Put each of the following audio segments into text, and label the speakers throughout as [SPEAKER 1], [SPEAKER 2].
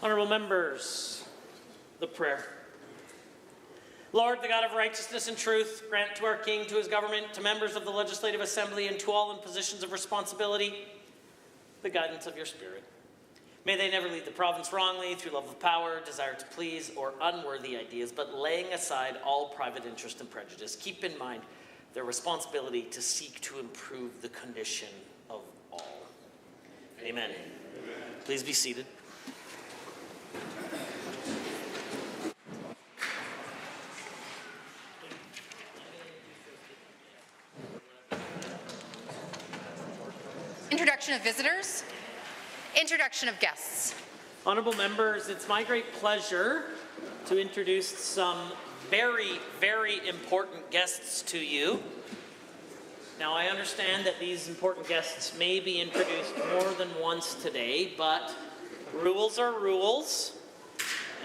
[SPEAKER 1] Honourable members, the prayer. Lord, the God of righteousness and truth, grant to our King, to his government, to members of the Legislative Assembly, and to all in positions of responsibility, the guidance of your Spirit. May they never lead the province wrongly through love of power, desire to please, or unworthy ideas, but laying aside all private interest and prejudice, keep in mind their responsibility to seek to improve the condition of all. Amen. Please be seated.
[SPEAKER 2] Introduction of visitors. Introduction of guests.
[SPEAKER 1] Honourable members, it's my great pleasure to introduce some very, very important guests to you. Now, I understand that these important guests may be introduced more than once today, but rules are rules.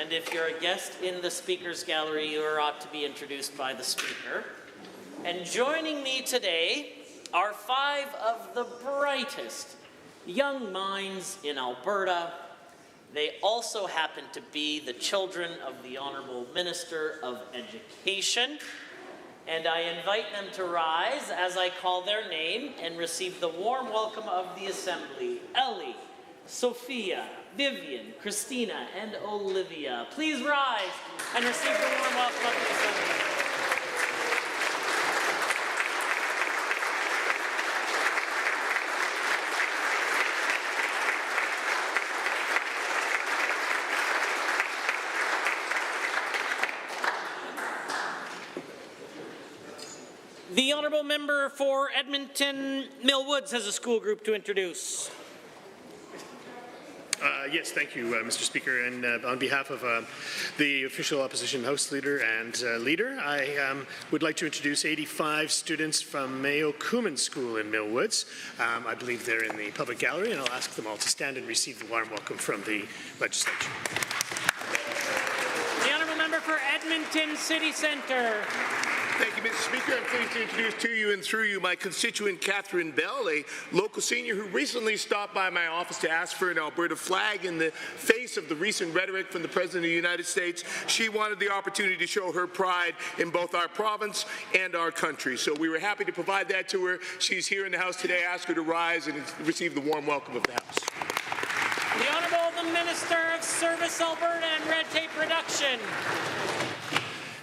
[SPEAKER 1] And if you're a guest in the Speaker's Gallery, you ought to be introduced by the Speaker. And joining me today are 5 of the brightest young minds in Alberta. They also happen to be the children of the Honourable Minister of Education. And I invite them to rise as I call their name and receive the warm welcome of the Assembly. Ellie, Sophia, Vivian, Christina, and Olivia. Please rise and receive the warm welcome of the Assembly. The Honourable Member for Edmonton Mill Woods has a school group to introduce.
[SPEAKER 3] Yes, thank you, Mr. Speaker. And on behalf of the official opposition House Leader and Leader, I would like to introduce 85 students from Mayo Cooman School in Mill Woods. I believe they're in the public gallery, and I'll ask them all to stand and receive the warm welcome from the legislature.
[SPEAKER 1] The Honourable Member for Edmonton City Centre.
[SPEAKER 4] Thank you, Mr. Speaker. I'm pleased to introduce to you and through you my constituent Catherine Bell, a local senior who recently stopped by my office to ask for an Alberta flag in the face of the recent rhetoric from the President of the United States. She wanted the opportunity to show her pride in both our province and our country. So we were happy to provide that to her. She's here in the House today. I ask her to rise and receive the warm welcome of the House.
[SPEAKER 1] The Honourable Minister of Service Alberta and Red Tape Reduction.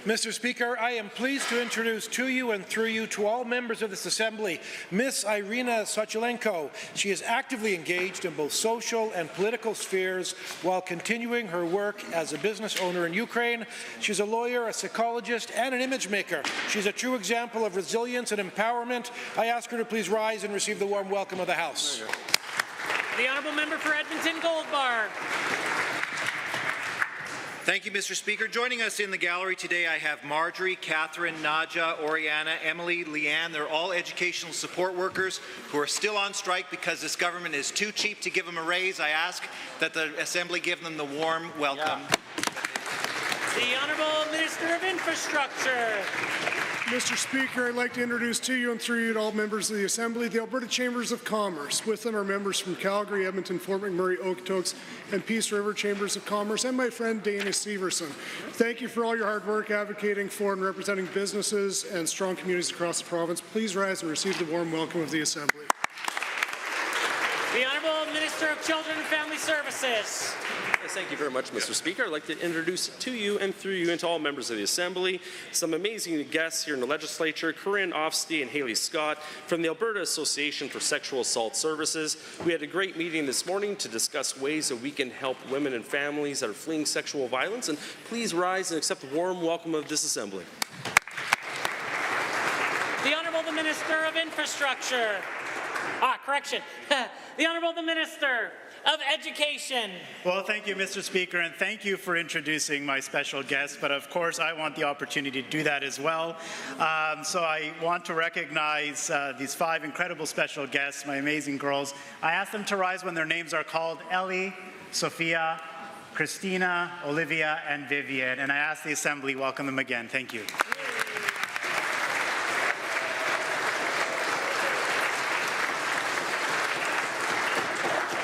[SPEAKER 5] Mr. Speaker, I am pleased to introduce to you and through you to all members of this Assembly, Miss Irina Sochilenko. She is actively engaged in both social and political spheres while continuing her work as a business owner in Ukraine. She's a lawyer, a psychologist, and an image maker. She's a true example of resilience and empowerment. I ask her to please rise and receive the warm welcome of the House.
[SPEAKER 1] The Honourable Member for Edmonton Goldbar.
[SPEAKER 6] Thank you, Mr. Speaker. Joining us in the gallery today, I have Marjorie, Catherine, Nadja, Oriana, Emily, Leanne. They're all educational support workers who are still on strike because this government is too cheap to give them a raise. I ask that the Assembly give them the warm welcome.
[SPEAKER 1] The Honourable Minister of Infrastructure.
[SPEAKER 7] Mr. Speaker, I'd like to introduce to you and through you to all members of the Assembly the Alberta Chambers of Commerce. With them are members from Calgary, Edmonton, Fort McMurray, Okotoks, and Peace River Chambers of Commerce, and my friend Dana Severson. Thank you for all your hard work advocating for and representing businesses and strong communities across the province. Please rise and receive the warm welcome of the Assembly.
[SPEAKER 1] The Honourable Minister of Children and Family Services.
[SPEAKER 8] Yes, thank you very much, Mr. Speaker. I'd like to introduce to you and through you and to all members of the Assembly some amazing guests here in the Legislature, Corinne Ofsty and Haley Scott from the Alberta Association for Sexual Assault Services. We had a great meeting this morning to discuss ways that we can help women and families that are fleeing sexual violence, and please rise and accept the warm welcome of this Assembly.
[SPEAKER 1] The Honourable Minister of Infrastructure. Correction. The Honourable Minister of Education.
[SPEAKER 9] Well, thank you, Mr. Speaker, and thank you for introducing my special guest. But of course, I want the opportunity to do that as well. So I want to recognize these 5 incredible special guests, my amazing girls. I ask them to rise when their names are called: Ellie, Sophia, Christina, Olivia, and Vivian. And I ask the Assembly welcome them again. Thank you.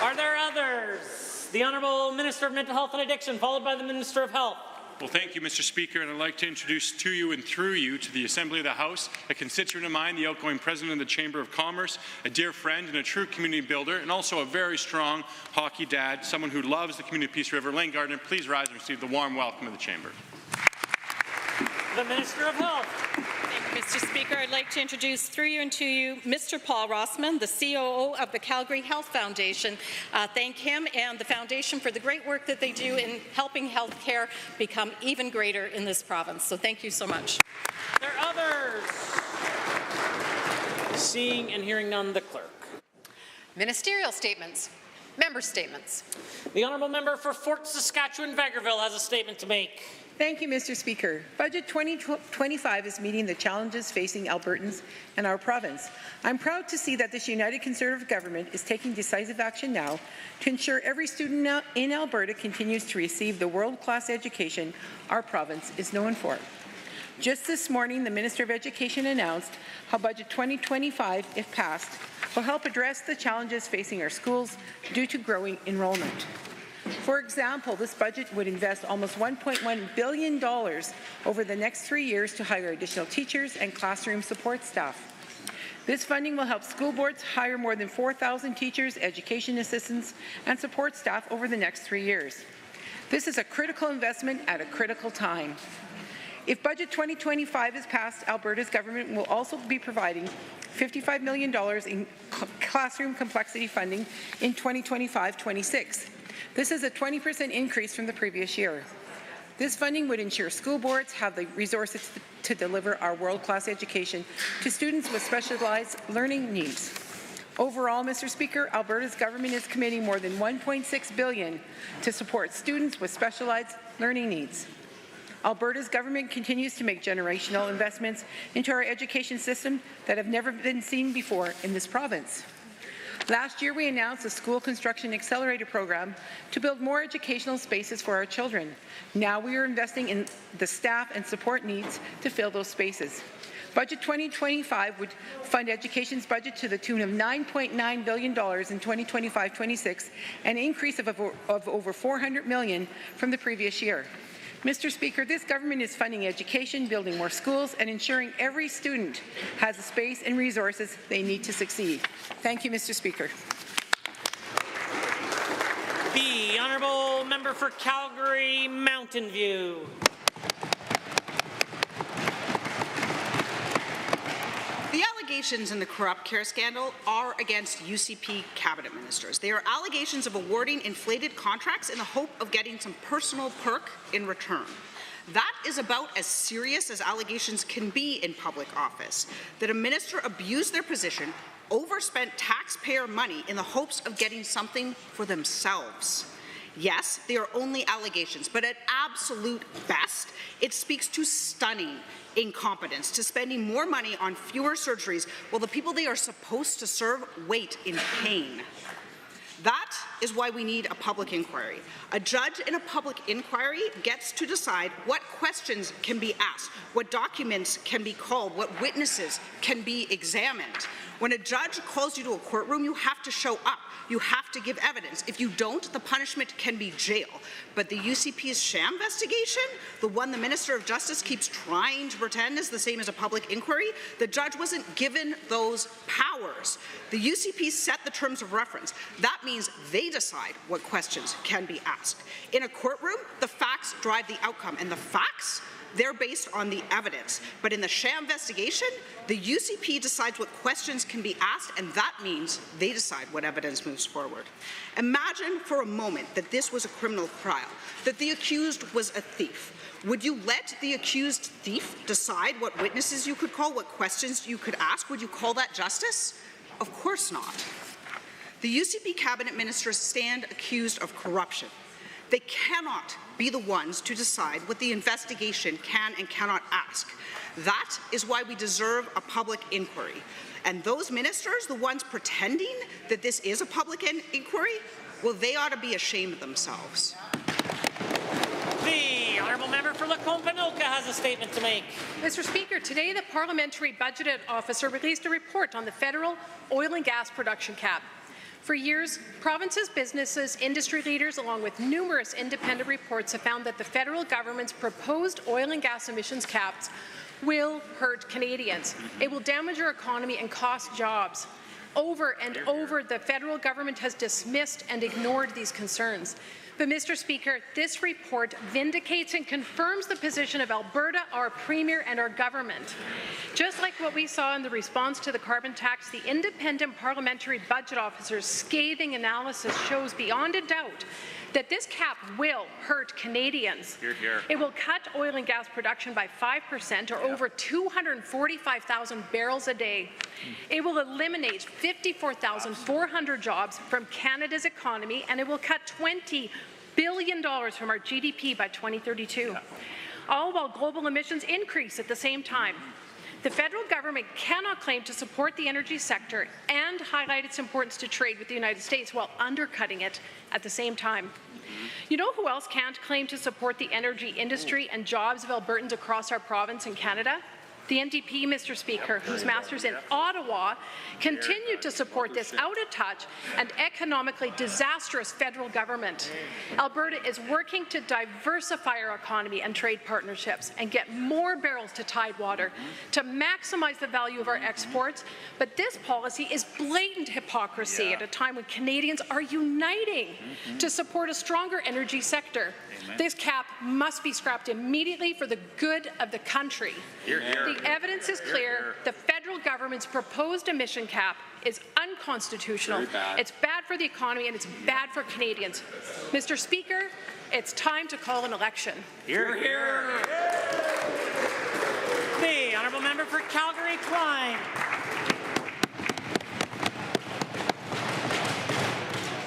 [SPEAKER 1] Are there others? The Honourable Minister of Mental Health and Addiction, followed by the Minister of Health.
[SPEAKER 10] Well, thank you, Mr. Speaker, and I'd like to introduce to you and through you to the Assembly of the House a constituent of mine, the outgoing President of the Chamber of Commerce, a dear friend and a true community builder, and also a very strong hockey dad, someone who loves the community of Peace River. Lane Gardner, please rise and receive the warm welcome of the Chamber.
[SPEAKER 1] The Minister of Health.
[SPEAKER 11] Thank you, Mr. Speaker. I'd like to introduce through you and to you Mr. Paul Rossman, the COO of the Calgary Health Foundation. Thank him and the Foundation for the great work that they do in helping healthcare become even greater in this province. So thank you so much.
[SPEAKER 1] There are others. Seeing and hearing none, the clerk.
[SPEAKER 2] Ministerial statements. Member statements.
[SPEAKER 1] The Honourable Member for Fort Saskatchewan-Vegreville has a statement to make.
[SPEAKER 12] Thank you, Mr. Speaker. Budget 2025 is meeting the challenges facing Albertans and our province. I'm proud to see that this united Conservative government is taking decisive action now to ensure every student in Alberta continues to receive the world-class education our province is known for. Just this morning, the Minister of Education announced how Budget 2025, if passed, will help address the challenges facing our schools due to growing enrollment. For example, this budget would invest almost $1.1 billion over the next 3 years to hire additional teachers and classroom support staff. This funding will help school boards hire more than 4,000 teachers, education assistants, and support staff over the next 3 years. This is a critical investment at a critical time. If Budget 2025 is passed, Alberta's government will also be providing $55 million in classroom complexity funding in 2025-26. This is a 20% increase from the previous year. This funding would ensure school boards have the resources to deliver our world-class education to students with specialized learning needs. Overall, Mr. Speaker, Alberta's government is committing more than $1.6 billion to support students with specialized learning needs. Alberta's government continues to make generational investments into our education system that have never been seen before in this province. Last year, we announced a School Construction Accelerator program to build more educational spaces for our children. Now we are investing in the staff and support needs to fill those spaces. Budget 2025 would fund education's budget to the tune of $9.9 billion in 2025-26, an increase of over $400 million from the previous year. Mr. Speaker, this government is funding education, building more schools, and ensuring every student has the space and resources they need to succeed. Thank you, Mr. Speaker.
[SPEAKER 1] The Honourable Member for Calgary Mountain View.
[SPEAKER 13] The allegations in the corrupt care scandal are against UCP cabinet ministers. They are allegations of awarding inflated contracts in the hope of getting some personal perk in return. That is about as serious as allegations can be in public office, that a minister abused their position, overspent taxpayer money in the hopes of getting something for themselves. Yes, they are only allegations, but at absolute best, it speaks to stunning incompetence, to spending more money on fewer surgeries while the people they are supposed to serve wait in pain. That is why we need a public inquiry. A judge in a public inquiry gets to decide what questions can be asked, what documents can be called, what witnesses can be examined. When a judge calls you to a courtroom, you have to show up. You have to give evidence. If you don't, the punishment can be jail. But the UCP's sham investigation, the one the Minister of Justice keeps trying to pretend is the same as a public inquiry, the judge wasn't given those powers. The UCP set the terms of reference. That means they decide what questions can be asked. In a courtroom, the facts drive the outcome, and the facts, they're based on the evidence. But in the sham investigation, the UCP decides what questions can be asked, and that means they decide what evidence moves forward. Imagine for a moment that this was a criminal trial, that the accused was a thief. Would you let the accused thief decide what witnesses you could call, what questions you could ask? Would you call that justice? Of course not. The UCP cabinet ministers stand accused of corruption. They cannot be the ones to decide what the investigation can and cannot ask. That is why we deserve a public inquiry. And those ministers, the ones pretending that this is a public inquiry, well, they ought to be ashamed of themselves.
[SPEAKER 1] The honourable member for Lacombe-Panoka has a statement to make.
[SPEAKER 14] Mr. Speaker, today the Parliamentary Budget Officer released a report on the federal oil and gas production cap. For years, provinces, businesses, industry leaders, along with numerous independent reports have found that the federal government's proposed oil and gas emissions caps will hurt Canadians. It will damage our economy and cost jobs. Over and over, the federal government has dismissed and ignored these concerns. But, Mr. Speaker, this report vindicates and confirms the position of Alberta, our Premier, and our government. Just like what we saw in the response to the carbon tax, the independent parliamentary budget officer's scathing analysis shows beyond a doubt that this cap will hurt Canadians.
[SPEAKER 8] Hear, hear.
[SPEAKER 14] It will cut oil and gas production by 5% or over 245,000 barrels a day. It will eliminate 54,400 jobs from Canada's economy, and it will cut $20 billion from our GDP by 2032, all while global emissions increase at the same time. The federal government cannot claim to support the energy sector and highlight its importance to trade with the United States while undercutting it at the same time. You know who else can't claim to support the energy industry and jobs of Albertans across our province in Canada? The NDP, Mr. Speaker, whose masters in Ottawa continue to support this out-of-touch and economically disastrous federal government. Alberta is working to diversify our economy and trade partnerships and get more barrels to Tidewater to maximize the value of our exports. But this policy is blatant hypocrisy at a time when Canadians are uniting to support a stronger energy sector. This cap must be scrapped immediately for the good of the country. The evidence is clear. The federal government's proposed emission cap is unconstitutional. It's bad for the economy and it's bad for Canadians. Mr. Speaker, it's time to call an election.
[SPEAKER 1] Hear, hear. The honourable member for Calgary-Klein.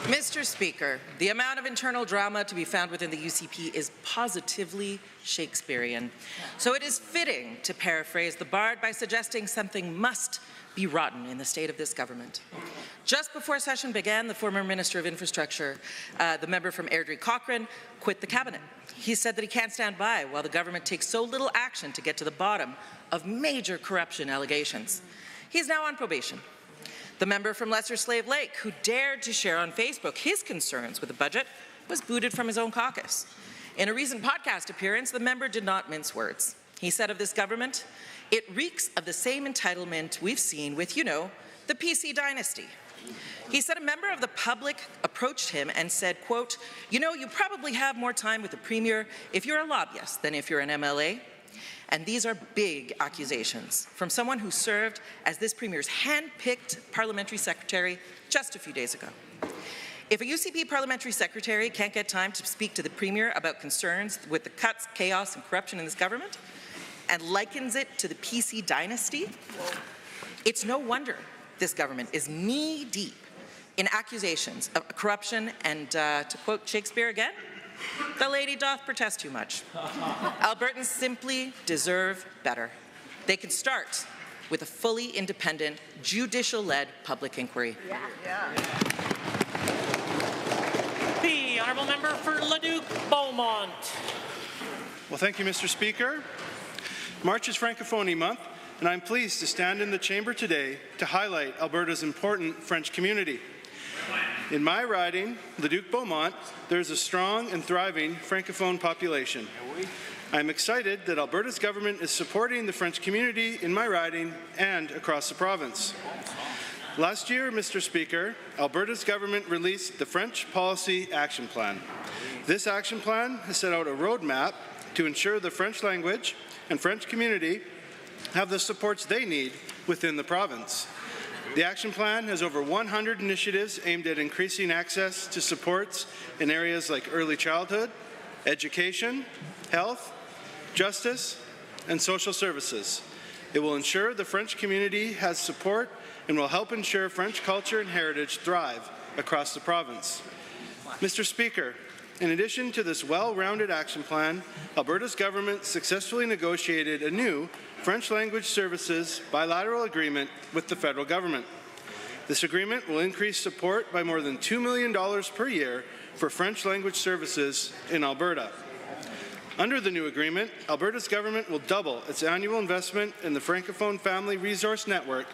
[SPEAKER 15] Mr. Speaker, the amount of internal drama to be found within the UCP is positively Shakespearean. So it is fitting to paraphrase the Bard by suggesting something must be rotten in the state of this government. Just before session began, the former Minister of Infrastructure, the member from Airdrie Cochrane, quit the cabinet. He said that he can't stand by while the government takes so little action to get to the bottom of major corruption allegations. He's now on probation. The member from Lesser Slave Lake, who dared to share on Facebook his concerns with the budget, was booted from his own caucus. In a recent podcast appearance, the member did not mince words. He said of this government, it reeks of the same entitlement we've seen with, you know, the PC dynasty. He said a member of the public approached him and said, quote, you know, you probably have more time with the Premier if you're a lobbyist than if you're an MLA. And these are big accusations from someone who served as this Premier's hand-picked parliamentary secretary just a few days ago. If a UCP parliamentary secretary can't get time to speak to the Premier about concerns with the cuts, chaos, and corruption in this government, and likens it to the PC dynasty, it's no wonder this government is knee-deep in accusations of corruption and, to quote Shakespeare again, the lady doth protest too much. Albertans simply deserve better. They can start with a fully independent, judicial-led public inquiry.
[SPEAKER 1] The honourable member for Leduc-Beaumont.
[SPEAKER 16] Well, thank you, Mr. Speaker. March is Francophonie Month, and I'm pleased to stand in the chamber today to highlight Alberta's important French community. In my riding, Leduc-Beaumont, there is a strong and thriving Francophone population. I'm excited that Alberta's government is supporting the French community in my riding and across the province. Last year, Mr. Speaker, Alberta's government released the French Policy Action Plan. This action plan has set out a roadmap to ensure the French language and French community have the supports they need within the province. The action plan has over 100 initiatives aimed at increasing access to supports in areas like early childhood, education, health, justice, and social services. It will ensure the French community has support and will help ensure French culture and heritage thrive across the province. Mr. Speaker, in addition to this well-rounded action plan, Alberta's government successfully negotiated a new French language services bilateral agreement with the federal government. This agreement will increase support by more than $2 million per year for French language services in Alberta. Under the new agreement, Alberta's government will double its annual investment in the Francophone Family Resource Network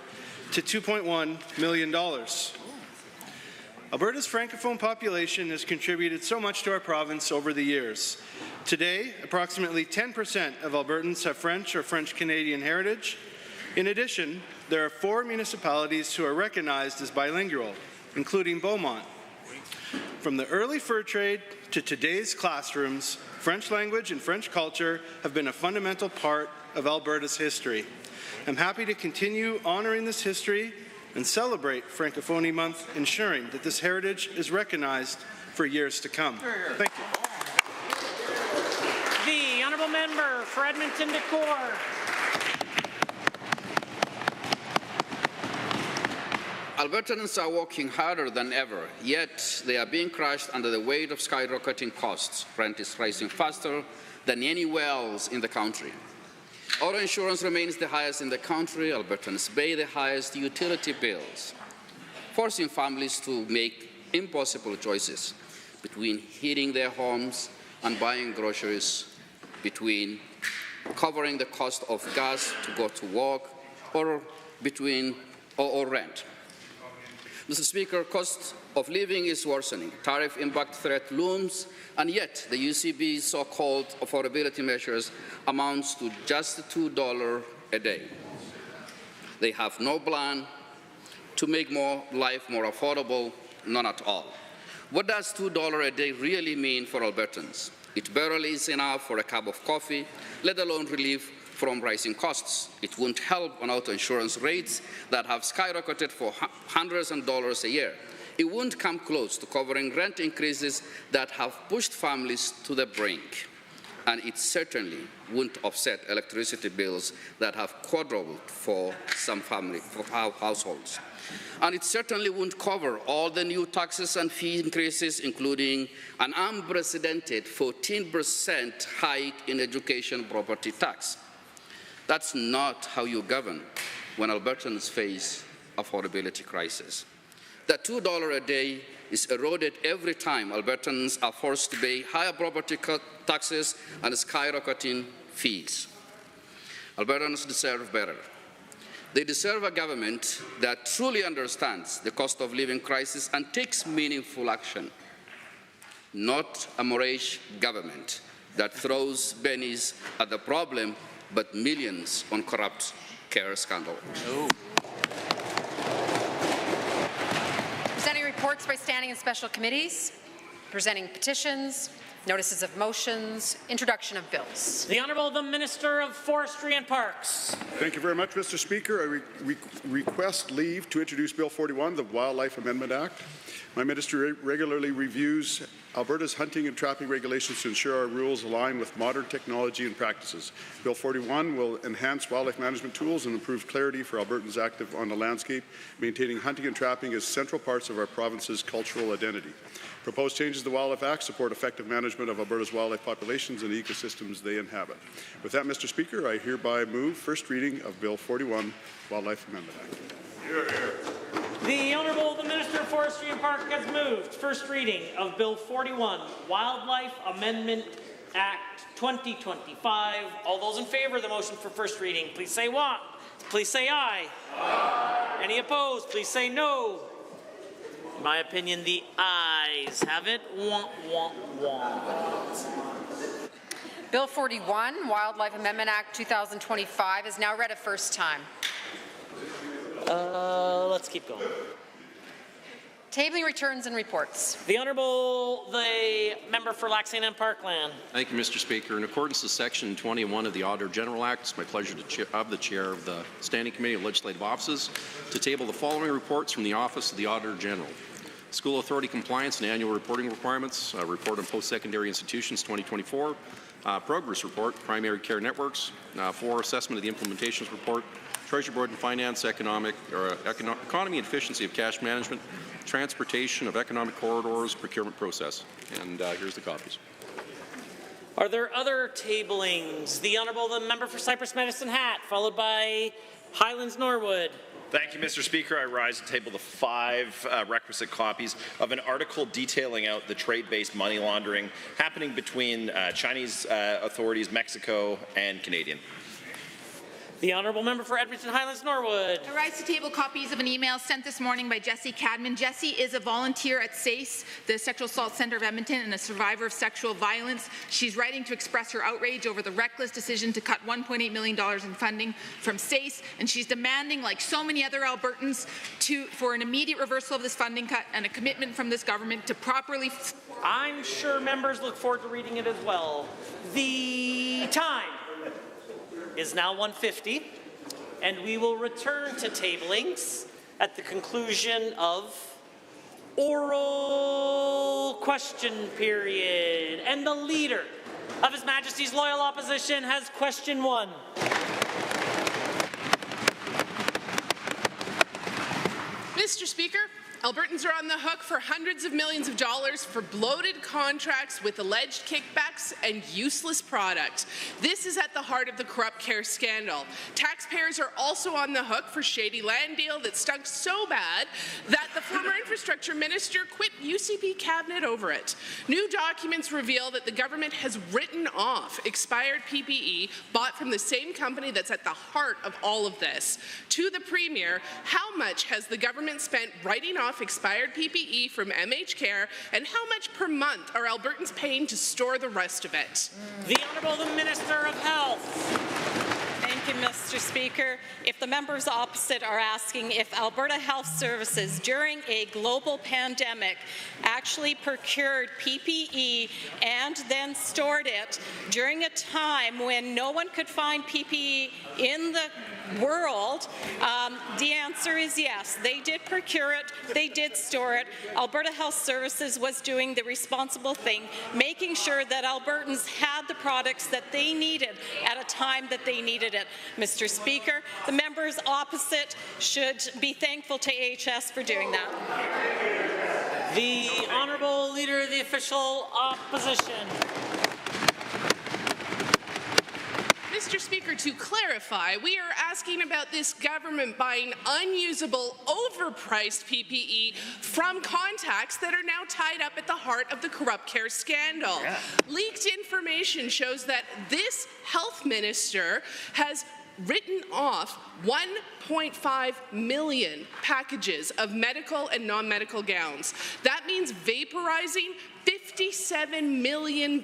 [SPEAKER 16] to $2.1 million. Alberta's Francophone population has contributed so much to our province over the years. Today, approximately 10% of Albertans have French or French-Canadian heritage. In addition, there are 4 municipalities who are recognized as bilingual, including Beaumont. From the early fur trade to today's classrooms, French language and French culture have been a fundamental part of Alberta's history. I'm happy to continue honoring this history and celebrate Francophonie Month, ensuring that this heritage is recognized for years to come. Thank you.
[SPEAKER 1] The honourable member for Edmonton Decore.
[SPEAKER 17] Albertans are working harder than ever, yet they are being crushed under the weight of skyrocketing costs. Rent is rising faster than anywhere else in the country. Auto insurance remains the highest in the country. Albertans pay the highest utility bills, forcing families to make impossible choices between heating their homes and buying groceries, between covering the cost of gas to go to work, or rent. Mr. Speaker, cost of living is worsening. Tariff impact threat looms, and yet the UCB's so-called affordability measures amounts to just $2 a day. They have no plan to make life more affordable, none at all. What does $2 a day really mean for Albertans? It barely is enough for a cup of coffee, let alone relief from rising costs. It won't help on auto insurance rates that have skyrocketed for hundreds of dollars a year. It won't come close to covering rent increases that have pushed families to the brink. And it certainly won't offset electricity bills that have quadrupled for some households. And it certainly won't cover all the new taxes and fee increases, including an unprecedented 14% hike in education property tax. That's not how you govern when Albertans face affordability crisis. That $2 a day is eroded every time Albertans are forced to pay higher property taxes and skyrocketing fees. Albertans deserve better. They deserve a government that truly understands the cost of living crisis and takes meaningful action, not a Moorish government that throws pennies at the problem but millions on corrupt care scandal.
[SPEAKER 2] Presenting reports by standing and special committees, presenting petitions, notices of motions, introduction of bills.
[SPEAKER 1] The Honourable the Minister of Forestry and Parks.
[SPEAKER 18] Thank you very much, Mr. Speaker. I request leave to introduce Bill 41, the Wildlife Amendment Act. My ministry regularly reviews Alberta's hunting and trapping regulations to ensure our rules align with modern technology and practices. Bill 41 will enhance wildlife management tools and improve clarity for Albertans active on the landscape, maintaining hunting and trapping as central parts of our province's cultural identity. Proposed changes to the Wildlife Act support effective management of Alberta's wildlife populations and the ecosystems they inhabit. With that, Mr. Speaker, I hereby move first reading of Bill 41, Wildlife Amendment Act.
[SPEAKER 1] Hear, hear. The Honourable the Minister of Forestry and Park has moved first reading of Bill 41, Wildlife Amendment Act 2025. All those in favour of the motion for first reading, please say what? Please say aye. Aye. Any opposed? Please say no. In my opinion, the ayes have it. Wah, wah, wah.
[SPEAKER 2] Bill 41, Wildlife Amendment Act 2025 is now read a first time.
[SPEAKER 1] Let's keep going.
[SPEAKER 2] Tabling returns and reports.
[SPEAKER 1] The Honourable the Member for Lac Ste. Anne Parkland.
[SPEAKER 19] Thank you, Mr. Speaker. In accordance with Section 21 of the Auditor General Act, it's my pleasure of the Chair of the Standing Committee of Legislative Offices to table the following reports from the Office of the Auditor General. School Authority compliance and annual reporting requirements, report on post-secondary institutions 2024, progress report, primary care networks, 4, assessment of the implementations report, Treasury Board and Finance, economy and efficiency of cash management, transportation of economic corridors, procurement process. And here's the copies.
[SPEAKER 1] Are there other tablings? The Honourable Member for Cypress Medicine Hat, followed by Highlands Norwood.
[SPEAKER 20] Thank you, Mr. Speaker. I rise to table the 5 requisite copies of an article detailing out the trade-based money laundering happening between Chinese authorities, Mexico, and Canadian.
[SPEAKER 1] The Honourable Member for Edmonton Highlands Norwood.
[SPEAKER 21] I rise to table copies of an email sent this morning by Jessie Cadman. Jessie is a volunteer at SACE, the Sexual Assault Centre of Edmonton, and a survivor of sexual violence. She's writing to express her outrage over the reckless decision to cut $1.8 million in funding from SACE, and she's demanding, like so many other Albertans, for an immediate reversal of this funding cut and a commitment from this government to properly...
[SPEAKER 1] I'm sure members look forward to reading it as well. The time is now 1:50, and we will return to tablings at the conclusion of oral question period. And the Leader of His Majesty's Loyal Opposition has question 1.
[SPEAKER 22] Mr. Speaker, Albertans are on the hook for hundreds of millions of dollars for bloated contracts with alleged kickbacks and useless products. This is at the heart of the corrupt care scandal. Taxpayers are also on the hook for shady land deal that stunk so bad that the former infrastructure minister quit UCP cabinet over it. New documents reveal that the government has written off expired PPE bought from the same company that's at the heart of all of this. To the Premier, how much has the government spent writing off expired PPE from MH Care, and how much per month are Albertans paying to store the rest of it?
[SPEAKER 1] The Honourable the Minister of Health.
[SPEAKER 11] Thank you, Mr. Speaker. If the members opposite are asking if Alberta Health Services during a global pandemic actually procured PPE and then stored it during a time when no one could find PPE in the world, the answer is yes. They did procure it, they did store it. Alberta Health Services was doing the responsible thing, making sure that Albertans had the products that they needed at a time that they needed it. Mr. Speaker, the members opposite should be thankful to AHS for doing that.
[SPEAKER 1] The Honourable Leader of the Official Opposition.
[SPEAKER 22] Mr. Speaker, to clarify, we are asking about this government buying unusable, overpriced PPE from contacts that are now tied up at the heart of the corrupt care scandal. Yeah. Leaked information shows that this health minister has written off 1.5 million packages of medical and non-medical gowns. That means vaporizing $57 million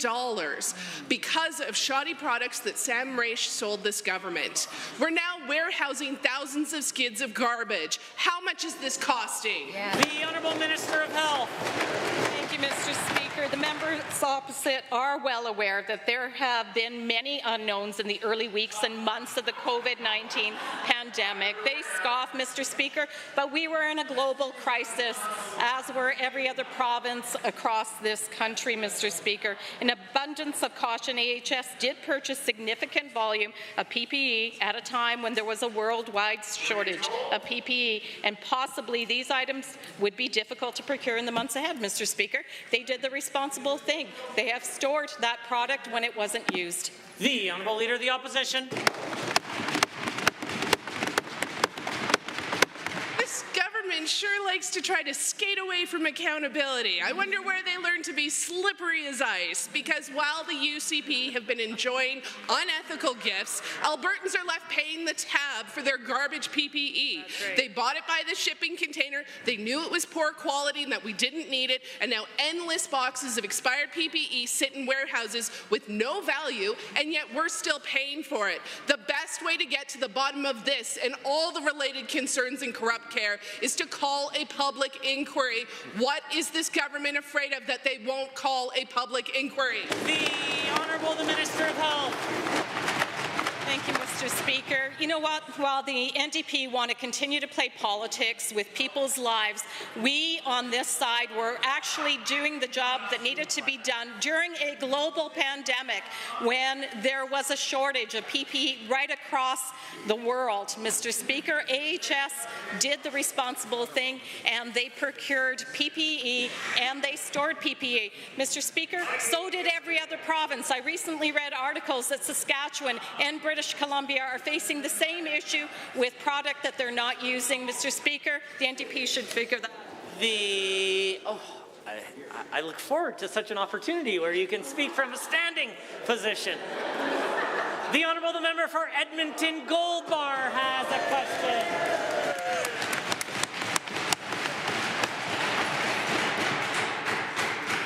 [SPEAKER 22] because of shoddy products that Sam Raish sold this government. We're now warehousing thousands of skids of garbage. How much is this costing?
[SPEAKER 1] Yeah. The Honourable Minister of Health.
[SPEAKER 11] Thank you, Mr. Speaker. The members opposite are well aware that there have been many unknowns in the early weeks and months of the COVID-19 pandemic. They scoff, Mr. Speaker, but we were in a global crisis, as were every other province across this country, Mr. Speaker. In abundance of caution, AHS did purchase significant volume of PPE at a time when there was a worldwide shortage of PPE, and possibly these items would be difficult to procure in the months ahead, Mr. Speaker. They did the responsible thing. They have stored that product when it wasn't used.
[SPEAKER 1] The Honourable Leader of the Opposition.
[SPEAKER 22] This government sure likes to try to skate away from accountability. I wonder where they learned to be slippery as ice, because while the UCP have been enjoying unethical gifts, Albertans are left paying the tab for their garbage PPE. Right. They bought it by the shipping container, they knew it was poor quality and that we didn't need it, and now endless boxes of expired PPE sit in warehouses with no value, and yet we're still paying for it. The best way to get to the bottom of this and all the related concerns in corrupt care is to call a public inquiry. What is this government afraid of that they won't call a public inquiry?
[SPEAKER 1] The Honourable the Minister of Health.
[SPEAKER 11] Thank you, Mr. Mr. Speaker. You know what? While the NDP want to continue to play politics with people's lives, we on this side were actually doing the job that needed to be done during a global pandemic when there was a shortage of PPE right across the world. Mr. Speaker, AHS did the responsible thing and they procured PPE and they stored PPE. Mr. Speaker, so did every other province. I recently read articles that Saskatchewan and British Columbia are facing the same issue with product that they're not using. Mr. Speaker, the NDP should figure that out.
[SPEAKER 1] I look forward to such an opportunity where you can speak from a standing position. The Honourable Member for Edmonton Gold Bar has a question.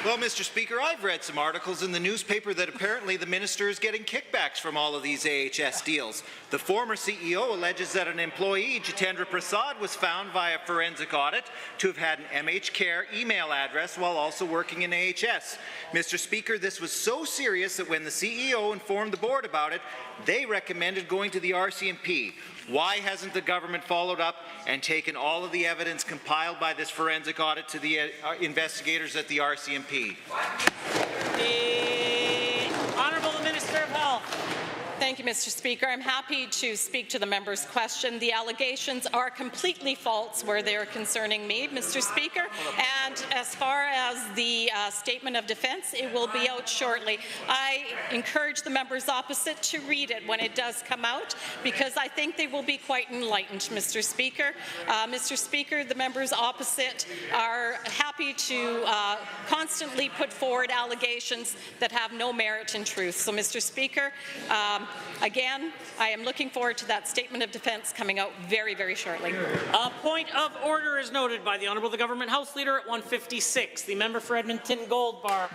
[SPEAKER 6] Well, Mr. Speaker, I've read some articles in the newspaper that apparently the minister is getting kickbacks from all of these AHS deals. The former CEO alleges that an employee, Jitendra Prasad, was found via forensic audit to have had an MH Care email address while also working in AHS. Mr. Speaker, this was so serious that when the CEO informed the board about it, they recommended going to the RCMP. Why hasn't the government followed up and taken all of the evidence compiled by this forensic audit to the investigators at the RCMP?
[SPEAKER 1] The Honourable Minister of Health.
[SPEAKER 11] Thank you, Mr. Speaker. I'm happy to speak to the member's question. The allegations are completely false where they are concerning me, Mr. Speaker. And as far as the statement of defence, it will be out shortly. I encourage the members opposite to read it when it does come out, because I think they will be quite enlightened, Mr. Speaker. Mr. Speaker, the members opposite are happy to constantly put forward allegations that have no merit in truth. So, Mr. Speaker, again, I am looking forward to that statement of defence coming out very, very shortly.
[SPEAKER 1] A point of order is noted by the Honourable the Government House Leader at 156. The member for Edmonton Gold Bar.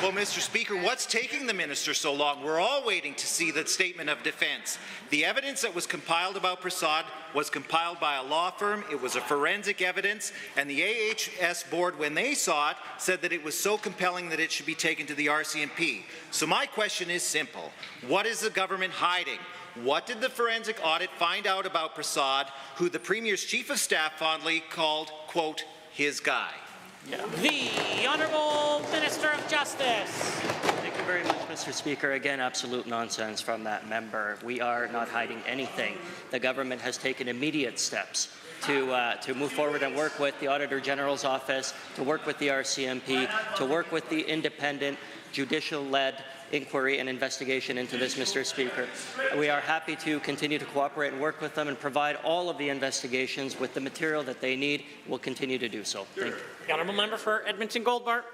[SPEAKER 6] Well, Mr. Speaker, what's taking the minister so long? We're all waiting to see the statement of defence. The evidence that was compiled about Prasad was compiled by a law firm. It was a forensic evidence, and the AHS board, when they saw it, said that it was so compelling that it should be taken to the RCMP. So my question is simple. What is the government hiding? What did the forensic audit find out about Prasad, who the Premier's Chief of Staff fondly called, quote, his guy?
[SPEAKER 1] The Honourable Minister of Justice.
[SPEAKER 3] Thank you very much, Mr. Speaker. Again, absolute nonsense from that member. We are not hiding anything. The government has taken immediate steps to move forward and work with the Auditor General's office, to work with the RCMP, to work with the independent, judicial-led inquiry and investigation into this, Mr. Speaker. We are happy to continue to cooperate and work with them and provide all of the investigations with the material that they need. We'll continue to do so. Thank you.
[SPEAKER 1] The Honourable Member for Edmonton Gold Bar.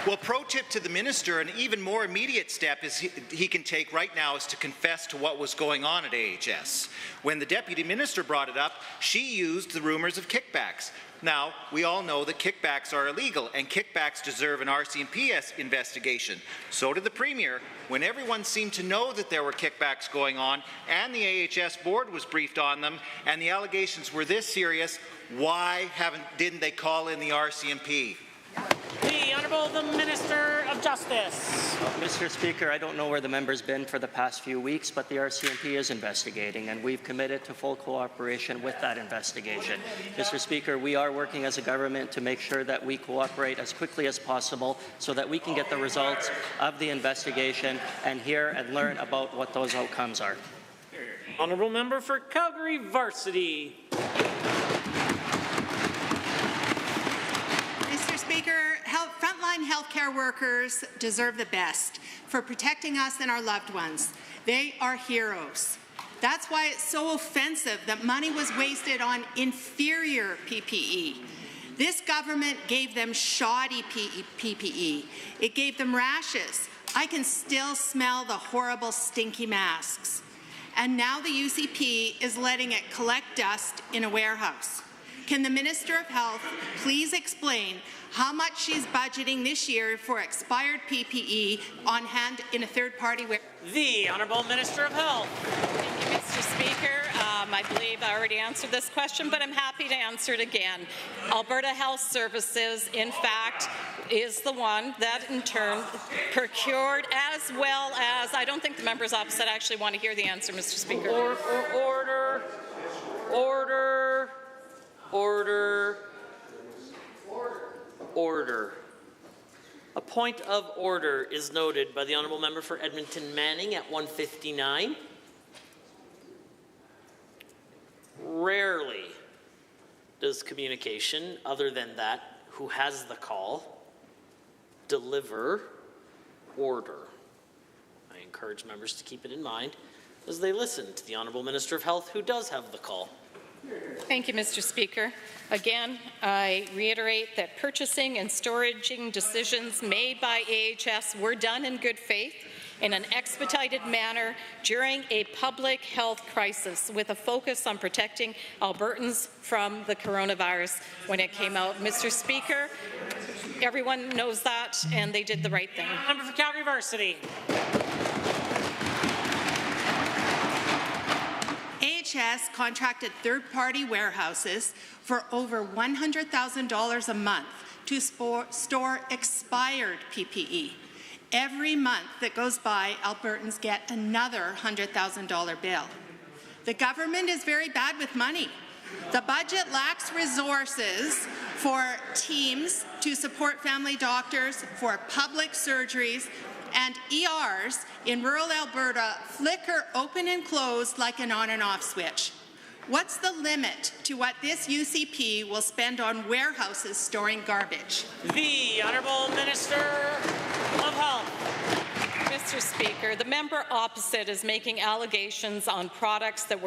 [SPEAKER 6] Well, pro tip to the minister, an even more immediate step he can take right now is to confess to what was going on at AHS. When the deputy minister brought it up, she used the rumours of kickbacks. Now, we all know that kickbacks are illegal, and kickbacks deserve an RCMP investigation. So did the Premier. When everyone seemed to know that there were kickbacks going on, and the AHS board was briefed on them, and the allegations were this serious, why didn't they call in the RCMP?
[SPEAKER 1] The Honourable the Minister of Justice.
[SPEAKER 3] Mr. Speaker, I don't know where the member's been for the past few weeks, but the RCMP is investigating, and we've committed to full cooperation with that investigation. Mr. Speaker, we are working as a government to make sure that we cooperate as quickly as possible so that we can get the results of the investigation and hear and learn about what those outcomes are.
[SPEAKER 1] Honourable Member for Calgary Varsity.
[SPEAKER 4] Speaker, frontline healthcare workers deserve the best for protecting us and our loved ones. They are heroes. That's why it's so offensive that money was wasted on inferior PPE. This government gave them shoddy PPE. It gave them rashes. I can still smell the horrible stinky masks. And now the UCP is letting it collect dust in a warehouse. Can the Minister of Health please explain how much she's budgeting this year for expired PPE on hand in a third-party warehouse?
[SPEAKER 1] The Honourable Minister of Health.
[SPEAKER 11] Thank you, Mr. Speaker. I believe I already answered this question, but I'm happy to answer it again. Alberta Health Services, in fact, is the one that in turn procured, as well as, I don't think the members opposite actually want to hear the answer, Mr. Speaker.
[SPEAKER 1] Order. Order. Order. Order. A point of order is noted by the Honourable Member for Edmonton Manning at 1:59. Rarely does communication, other than that who has the call, deliver order. I encourage members to keep it in mind as they listen to the Honourable Minister of Health, who does have the call.
[SPEAKER 11] Thank you, Mr. Speaker. Again, I reiterate that purchasing and storaging decisions made by AHS were done in good faith in an expedited manner during a public health crisis with a focus on protecting Albertans from the coronavirus when it came out. Mr. Speaker, everyone knows that, and they did the right thing.
[SPEAKER 1] Member for Calgary Varsity.
[SPEAKER 4] AHS contracted third-party warehouses for over $100,000 a month to store expired PPE. Every month that goes by, Albertans get another $100,000 bill. The government is very bad with money. The budget lacks resources for teams to support family doctors, for public surgeries, and ERs in rural Alberta flicker open and close like an on and off switch. What's the limit to what this UCP will spend on warehouses storing garbage?
[SPEAKER 1] The Honourable Minister of Health.
[SPEAKER 11] Mr. Speaker, the member opposite is making allegations on products that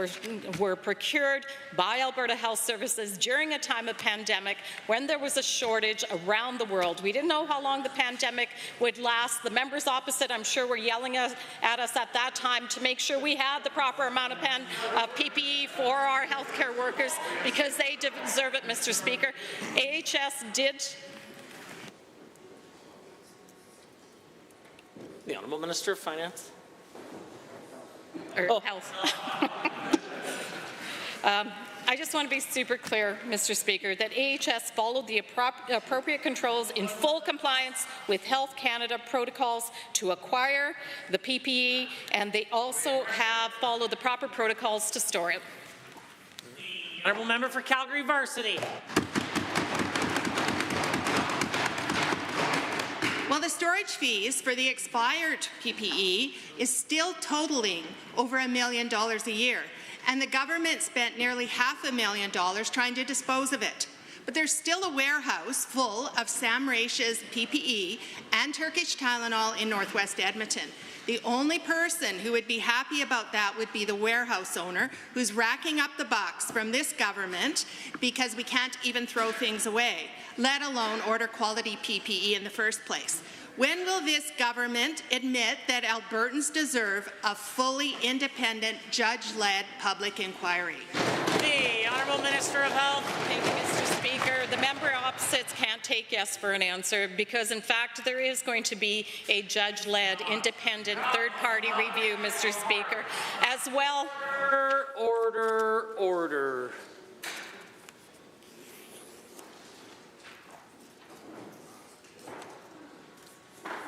[SPEAKER 11] were procured by Alberta Health Services during a time of pandemic when there was a shortage around the world. We didn't know how long the pandemic would last. The members opposite, I'm sure, were yelling at us at that time to make sure we had the proper amount of PPE for our healthcare workers because they deserve it, Mr. Speaker. AHS did.
[SPEAKER 1] The Honourable Minister of Finance.
[SPEAKER 11] Health. I just want to be super clear, Mr. Speaker, that AHS followed the appropriate controls in full compliance with Health Canada protocols to acquire the PPE, and they also have followed the proper protocols to store it.
[SPEAKER 1] Honourable Member for Calgary Varsity.
[SPEAKER 4] Well, the storage fees for the expired PPE is still totaling over $1 million a year, and the government spent nearly $500,000 trying to dispose of it. But there's still a warehouse full of Sam Raish's PPE and Turkish Tylenol in Northwest Edmonton. The only person who would be happy about that would be the warehouse owner, who's racking up the bucks from this government because we can't even throw things away, let alone order quality PPE in the first place. When will this government admit that Albertans deserve a fully independent, judge-led public inquiry?
[SPEAKER 1] The Honourable Minister of Health.
[SPEAKER 11] Thank you, Mr. Speaker. The member opposites can't take yes for an answer because, in fact, there is going to be a judge-led, independent, third-party review, Mr. Speaker, as well.
[SPEAKER 1] Order.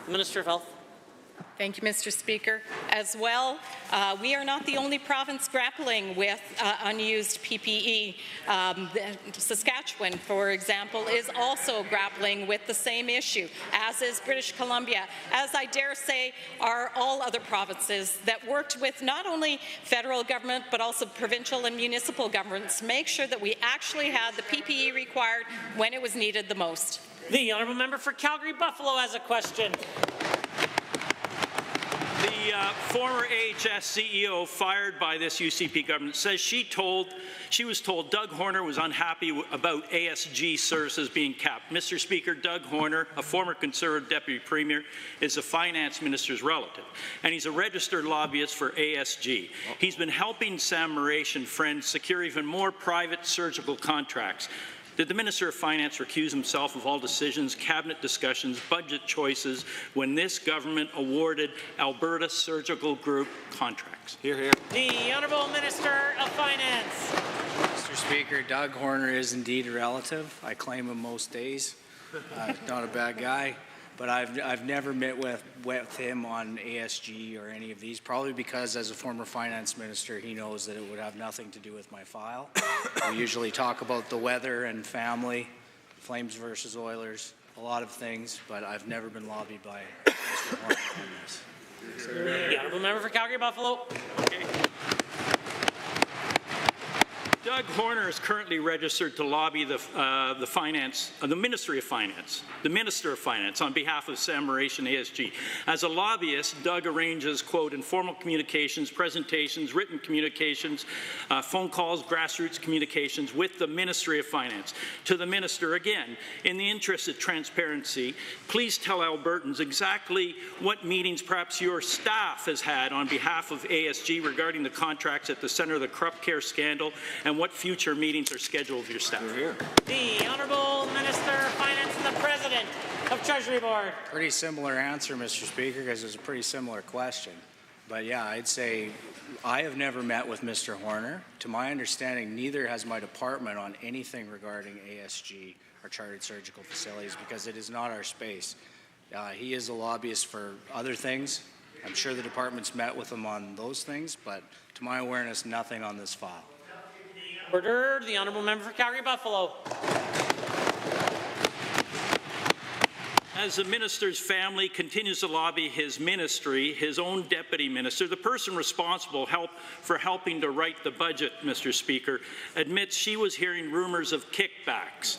[SPEAKER 1] Minister of Health.
[SPEAKER 11] Thank you, Mr. Speaker. As well, we are not the only province grappling with unused PPE. Saskatchewan, for example, is also grappling with the same issue, as is British Columbia, as I dare say are all other provinces that worked with not only federal government but also provincial and municipal governments to make sure that we actually had the PPE required when it was needed the most.
[SPEAKER 1] The Honourable Member for Calgary Buffalo has a question.
[SPEAKER 5] The former AHS CEO fired by this UCP government says she was told Doug Horner was unhappy about ASG services being capped. Mr. Speaker, Doug Horner, a former Conservative Deputy Premier, is the Finance Minister's relative, and he's a registered lobbyist for ASG. He's been helping Sam Raish and friends secure even more private surgical contracts. Did the Minister of Finance recuse himself of all decisions, cabinet discussions, budget choices when this government awarded Alberta Surgical Group contracts?
[SPEAKER 7] Hear, hear.
[SPEAKER 1] The Honourable Minister of Finance.
[SPEAKER 7] Mr. Speaker, Doug Horner is indeed a relative. I claim him most days. Not a bad guy, but I've never met with him on ASG or any of these, probably because as a former finance minister, he knows that it would have nothing to do with my file. We usually talk about the weather and family, Flames versus Oilers, a lot of things, but I've never been lobbied by Mr. Horner on this.
[SPEAKER 1] The honourable member for Calgary Buffalo.
[SPEAKER 5] Okay. Doug Horner is currently registered to lobby the Ministry of Finance, the Minister of Finance, on behalf of Sam Maurice and ASG. As a lobbyist, Doug arranges, quote, informal communications, presentations, written communications, phone calls, grassroots communications with the Ministry of Finance. To the Minister, again, in the interest of transparency, please tell Albertans exactly what meetings perhaps your staff has had on behalf of ASG regarding the contracts at the centre of the corrupt care scandal, and what future meetings are scheduled with your staff.
[SPEAKER 1] The Honourable Minister of Finance and the President of Treasury Board.
[SPEAKER 7] Pretty similar answer, Mr. Speaker, because it's a pretty similar question. But yeah, I'd say I have never met with Mr. Horner. To my understanding, neither has my department on anything regarding ASG or chartered surgical facilities, because it is not our space. He is a lobbyist for other things. I'm sure the department's met with him on those things, but to my awareness, nothing on this file.
[SPEAKER 1] Order. The honourable member for Calgary Buffalo.
[SPEAKER 5] As the minister's family continues to lobby his ministry, his own deputy minister, the person responsible for helping to write the budget, Mr. Speaker, admits she was hearing rumors of kickbacks.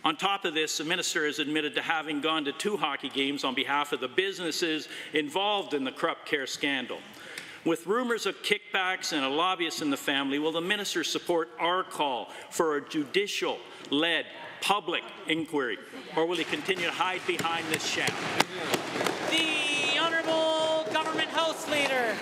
[SPEAKER 5] On top of this, the minister has admitted to having gone to 2 hockey games on behalf of the businesses involved in the corrupt care scandal. With rumors of kickbacks and a lobbyist in the family, will the minister support our call for a judicial-led public inquiry, or will he continue to hide behind this sham?
[SPEAKER 1] The Honourable Government House Leader.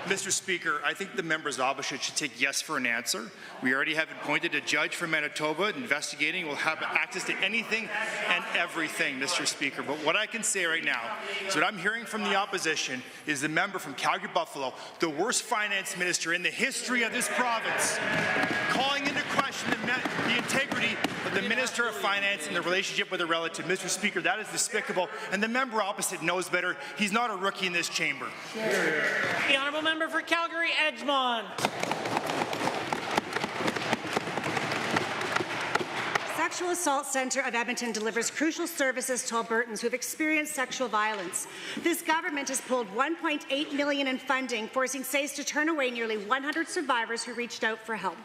[SPEAKER 9] Mr. Speaker, I think the member's opposite should take yes for an answer. We already have appointed a judge from Manitoba investigating. We'll have access to anything and everything, Mr. Speaker. But what I can say right now is what I'm hearing from the opposition is the member from Calgary Buffalo, the worst finance minister in the history of this province, calling into question the integrity of the Minister of Finance and the relationship with a relative. Mr. Speaker, that is despicable, and the member opposite knows better. He's not a rookie in this chamber.
[SPEAKER 1] The honourable member for Calgary Edgemont.
[SPEAKER 23] Sexual Assault Centre of Edmonton delivers crucial services to Albertans who have experienced sexual violence. This government has pulled $1.8 million in funding, forcing SACE to turn away nearly 100 survivors who reached out for help.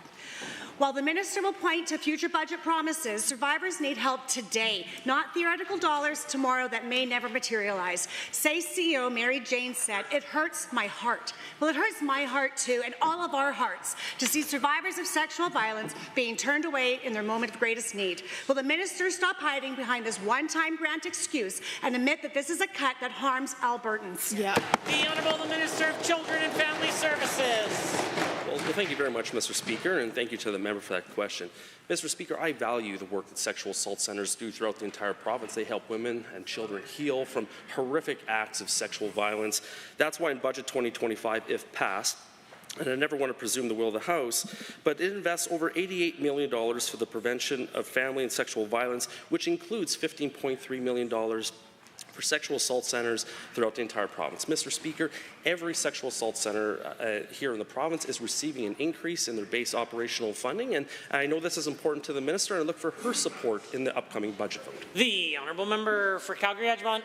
[SPEAKER 23] While the minister will point to future budget promises, survivors need help today, not theoretical dollars tomorrow that may never materialize. SACE CEO Mary Jane said, "It hurts my heart." Well, it hurts my heart too, and all of our hearts, to see survivors of sexual violence being turned away in their moment of greatest need. Will the minister stop hiding behind this one-time grant excuse and admit that this is a cut that harms Albertans?
[SPEAKER 1] Yeah. The Honourable Minister of Children and Family Services.
[SPEAKER 8] Well, thank you very much, Mr. Speaker, and thank you to the member for that question. Mr. Speaker, I value the work that sexual assault centres do throughout the entire province. They help women and children heal from horrific acts of sexual violence. That's why in Budget 2025, if passed, and I never want to presume the will of the House, but it invests over $88 million for the prevention of family and sexual violence, which includes $15.3 million for sexual assault centres throughout the entire province. Mr. Speaker, every sexual assault centre here in the province is receiving an increase in their base operational funding, and I know this is important to the minister, and I look for her support in the upcoming budget vote.
[SPEAKER 1] The honourable member for Calgary Edgemont.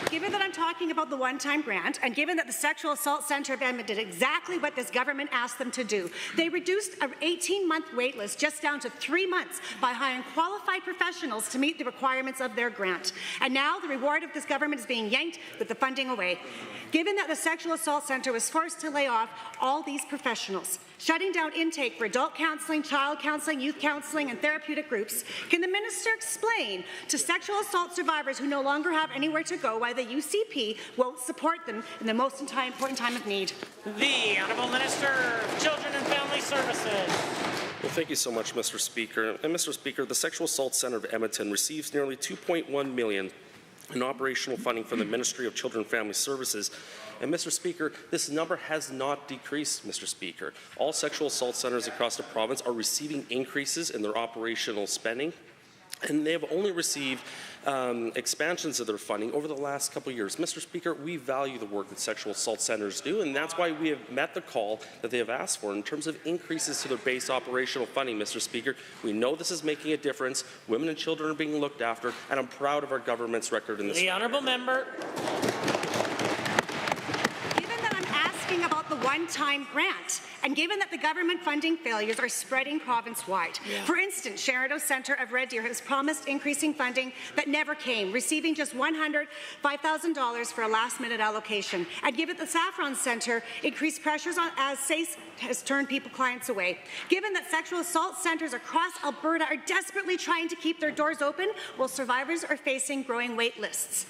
[SPEAKER 23] Given that I'm talking about the one-time grant, and given that the Sexual Assault Centre of Edmonton did exactly what this government asked them to do, they reduced an 18-month wait list just down to 3 months by hiring qualified professionals to meet the requirements of their grant. And now the reward of this government is being yanked with the funding away. Given that the Sexual Assault Centre was forced to lay off all these professionals, shutting down intake for adult counselling, child counselling, youth counselling, and therapeutic groups, can the minister explain to sexual assault survivors who no longer have anywhere to go why the UCP won't support them in the most important time of need?
[SPEAKER 1] The Honourable Minister of Children and Family Services.
[SPEAKER 8] Well, thank you so much, Mr. Speaker. And Mr. Speaker, the Sexual Assault Centre of Edmonton receives nearly $2.1 million and operational funding from the Ministry of Children and Family Services. And Mr. Speaker, this number has not decreased, Mr. Speaker. All sexual assault centres across the province are receiving increases in their operational spending, and they have only received expansions of their funding over the last couple of years. Mr. Speaker, we value the work that sexual assault centres do, and that's why we have met the call that they have asked for in terms of increases to their base operational funding, Mr. Speaker. We know this is making a difference. Women and children are being looked after, and I'm proud of our government's record in this.
[SPEAKER 1] The honourable member.
[SPEAKER 23] About the one-time grant, and given that the government funding failures are spreading province-wide. For instance, Sheridan Centre of Red Deer has promised increasing funding that never came, receiving just $105,000 for a last-minute allocation. And given the Saffron Centre increased pressures on as SACE has turned clients away. Given that sexual assault centres across Alberta are desperately trying to keep their doors open while survivors are facing growing wait lists.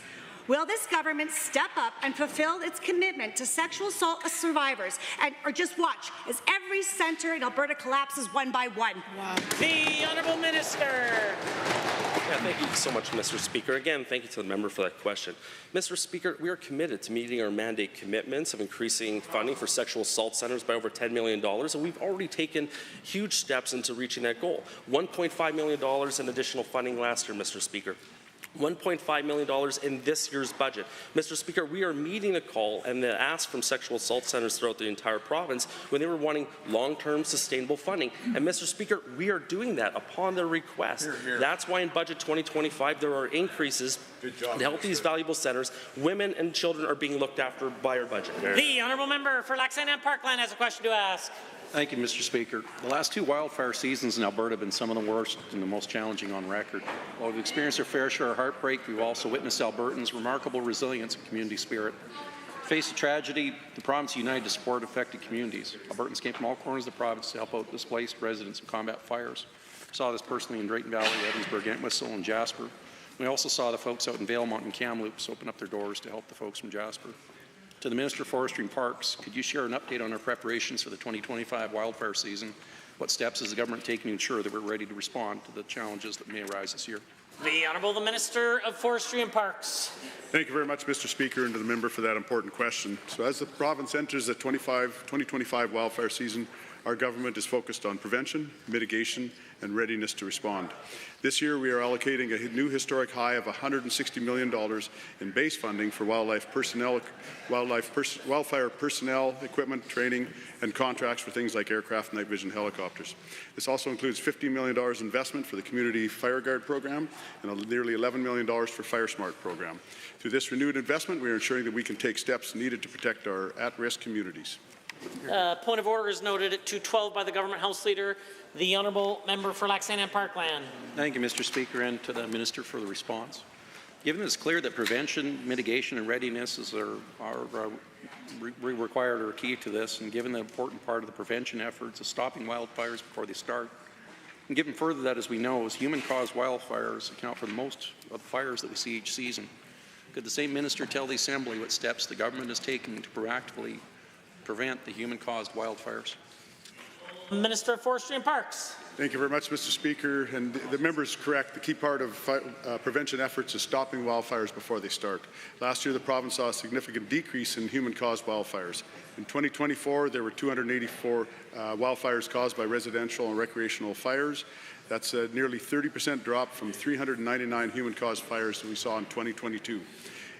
[SPEAKER 23] Will this government step up and fulfill its commitment to sexual assault survivors, or just watch as every centre in Alberta collapses one by one?
[SPEAKER 1] Wow. The Honourable Minister.
[SPEAKER 8] Yeah, thank you so much, Mr. Speaker. Again, thank you to the member for that question. Mr. Speaker, we are committed to meeting our mandate commitments of increasing funding for sexual assault centres by over $10 million, and we've already taken huge steps into reaching that goal. $1.5 million in additional funding last year, Mr. Speaker. $1.5 million in this year's budget. Mr. Speaker, we are meeting the call and the ask from sexual assault centres throughout the entire province when they were wanting long-term sustainable funding. And Mr. Speaker, we are doing that upon their request. That's why in Budget 2025 there are increases to help these valuable centres. Women and children are being looked after by our budget.
[SPEAKER 1] The honourable member for Lac Saint Anne Parkland has a question to ask.
[SPEAKER 19] Thank you, Mr. Speaker. The last two wildfire seasons in Alberta have been some of the worst and the most challenging on record. While we've experienced our fair share of heartbreak, we've also witnessed Albertans' remarkable resilience and community spirit. Faced a tragedy, the province united to support affected communities. Albertans came from all corners of the province to help out displaced residents and combat fires. We saw this personally in Drayton Valley, Edinburgh, Entwistle, and Jasper. We also saw the folks out in Valemount and Kamloops open up their doors to help the folks from Jasper. To the Minister of Forestry and Parks, could you share an update on our preparations for the 2025 wildfire season? What steps is the government taking to ensure that we're ready to respond to the challenges that may arise this year?
[SPEAKER 1] The Honourable the Minister of Forestry and Parks.
[SPEAKER 18] Thank you very much, Mr. Speaker, and to the member for that important question. So as the province enters the 2025 wildfire season, our government is focused on prevention, mitigation, and readiness to respond. This year, we are allocating a new historic high of $160 million in base funding for wildfire personnel, equipment, training, and contracts for things like aircraft and night vision helicopters. This also includes $50 million investment for the Community Fire Guard program and nearly $11 million for Fire Smart program. Through this renewed investment, we are ensuring that we can take steps needed to protect our at-risk communities.
[SPEAKER 1] Point of order is noted at 2:12 by the Government House Leader. The Honourable Member for Lac Saint Anne Parkland.
[SPEAKER 19] Thank you, Mr. Speaker, and to the Minister for the response. Given it's clear that prevention, mitigation, and readiness are required or key to this, and given the important part of the prevention efforts is stopping wildfires before they start, and given further that, as we know, as human-caused wildfires account for most of the fires that we see each season, could the same minister tell the Assembly what steps the government is taking to proactively prevent the human-caused wildfires?
[SPEAKER 1] Minister of Forestry and Parks.
[SPEAKER 18] Thank you very much, Mr. Speaker. And the member is correct. The key part of prevention efforts is stopping wildfires before they start. Last year, the province saw a significant decrease in human-caused wildfires. In 2024, there were 284 wildfires caused by residential and recreational fires. That's a nearly 30% drop from 399 human-caused fires that we saw in 2022.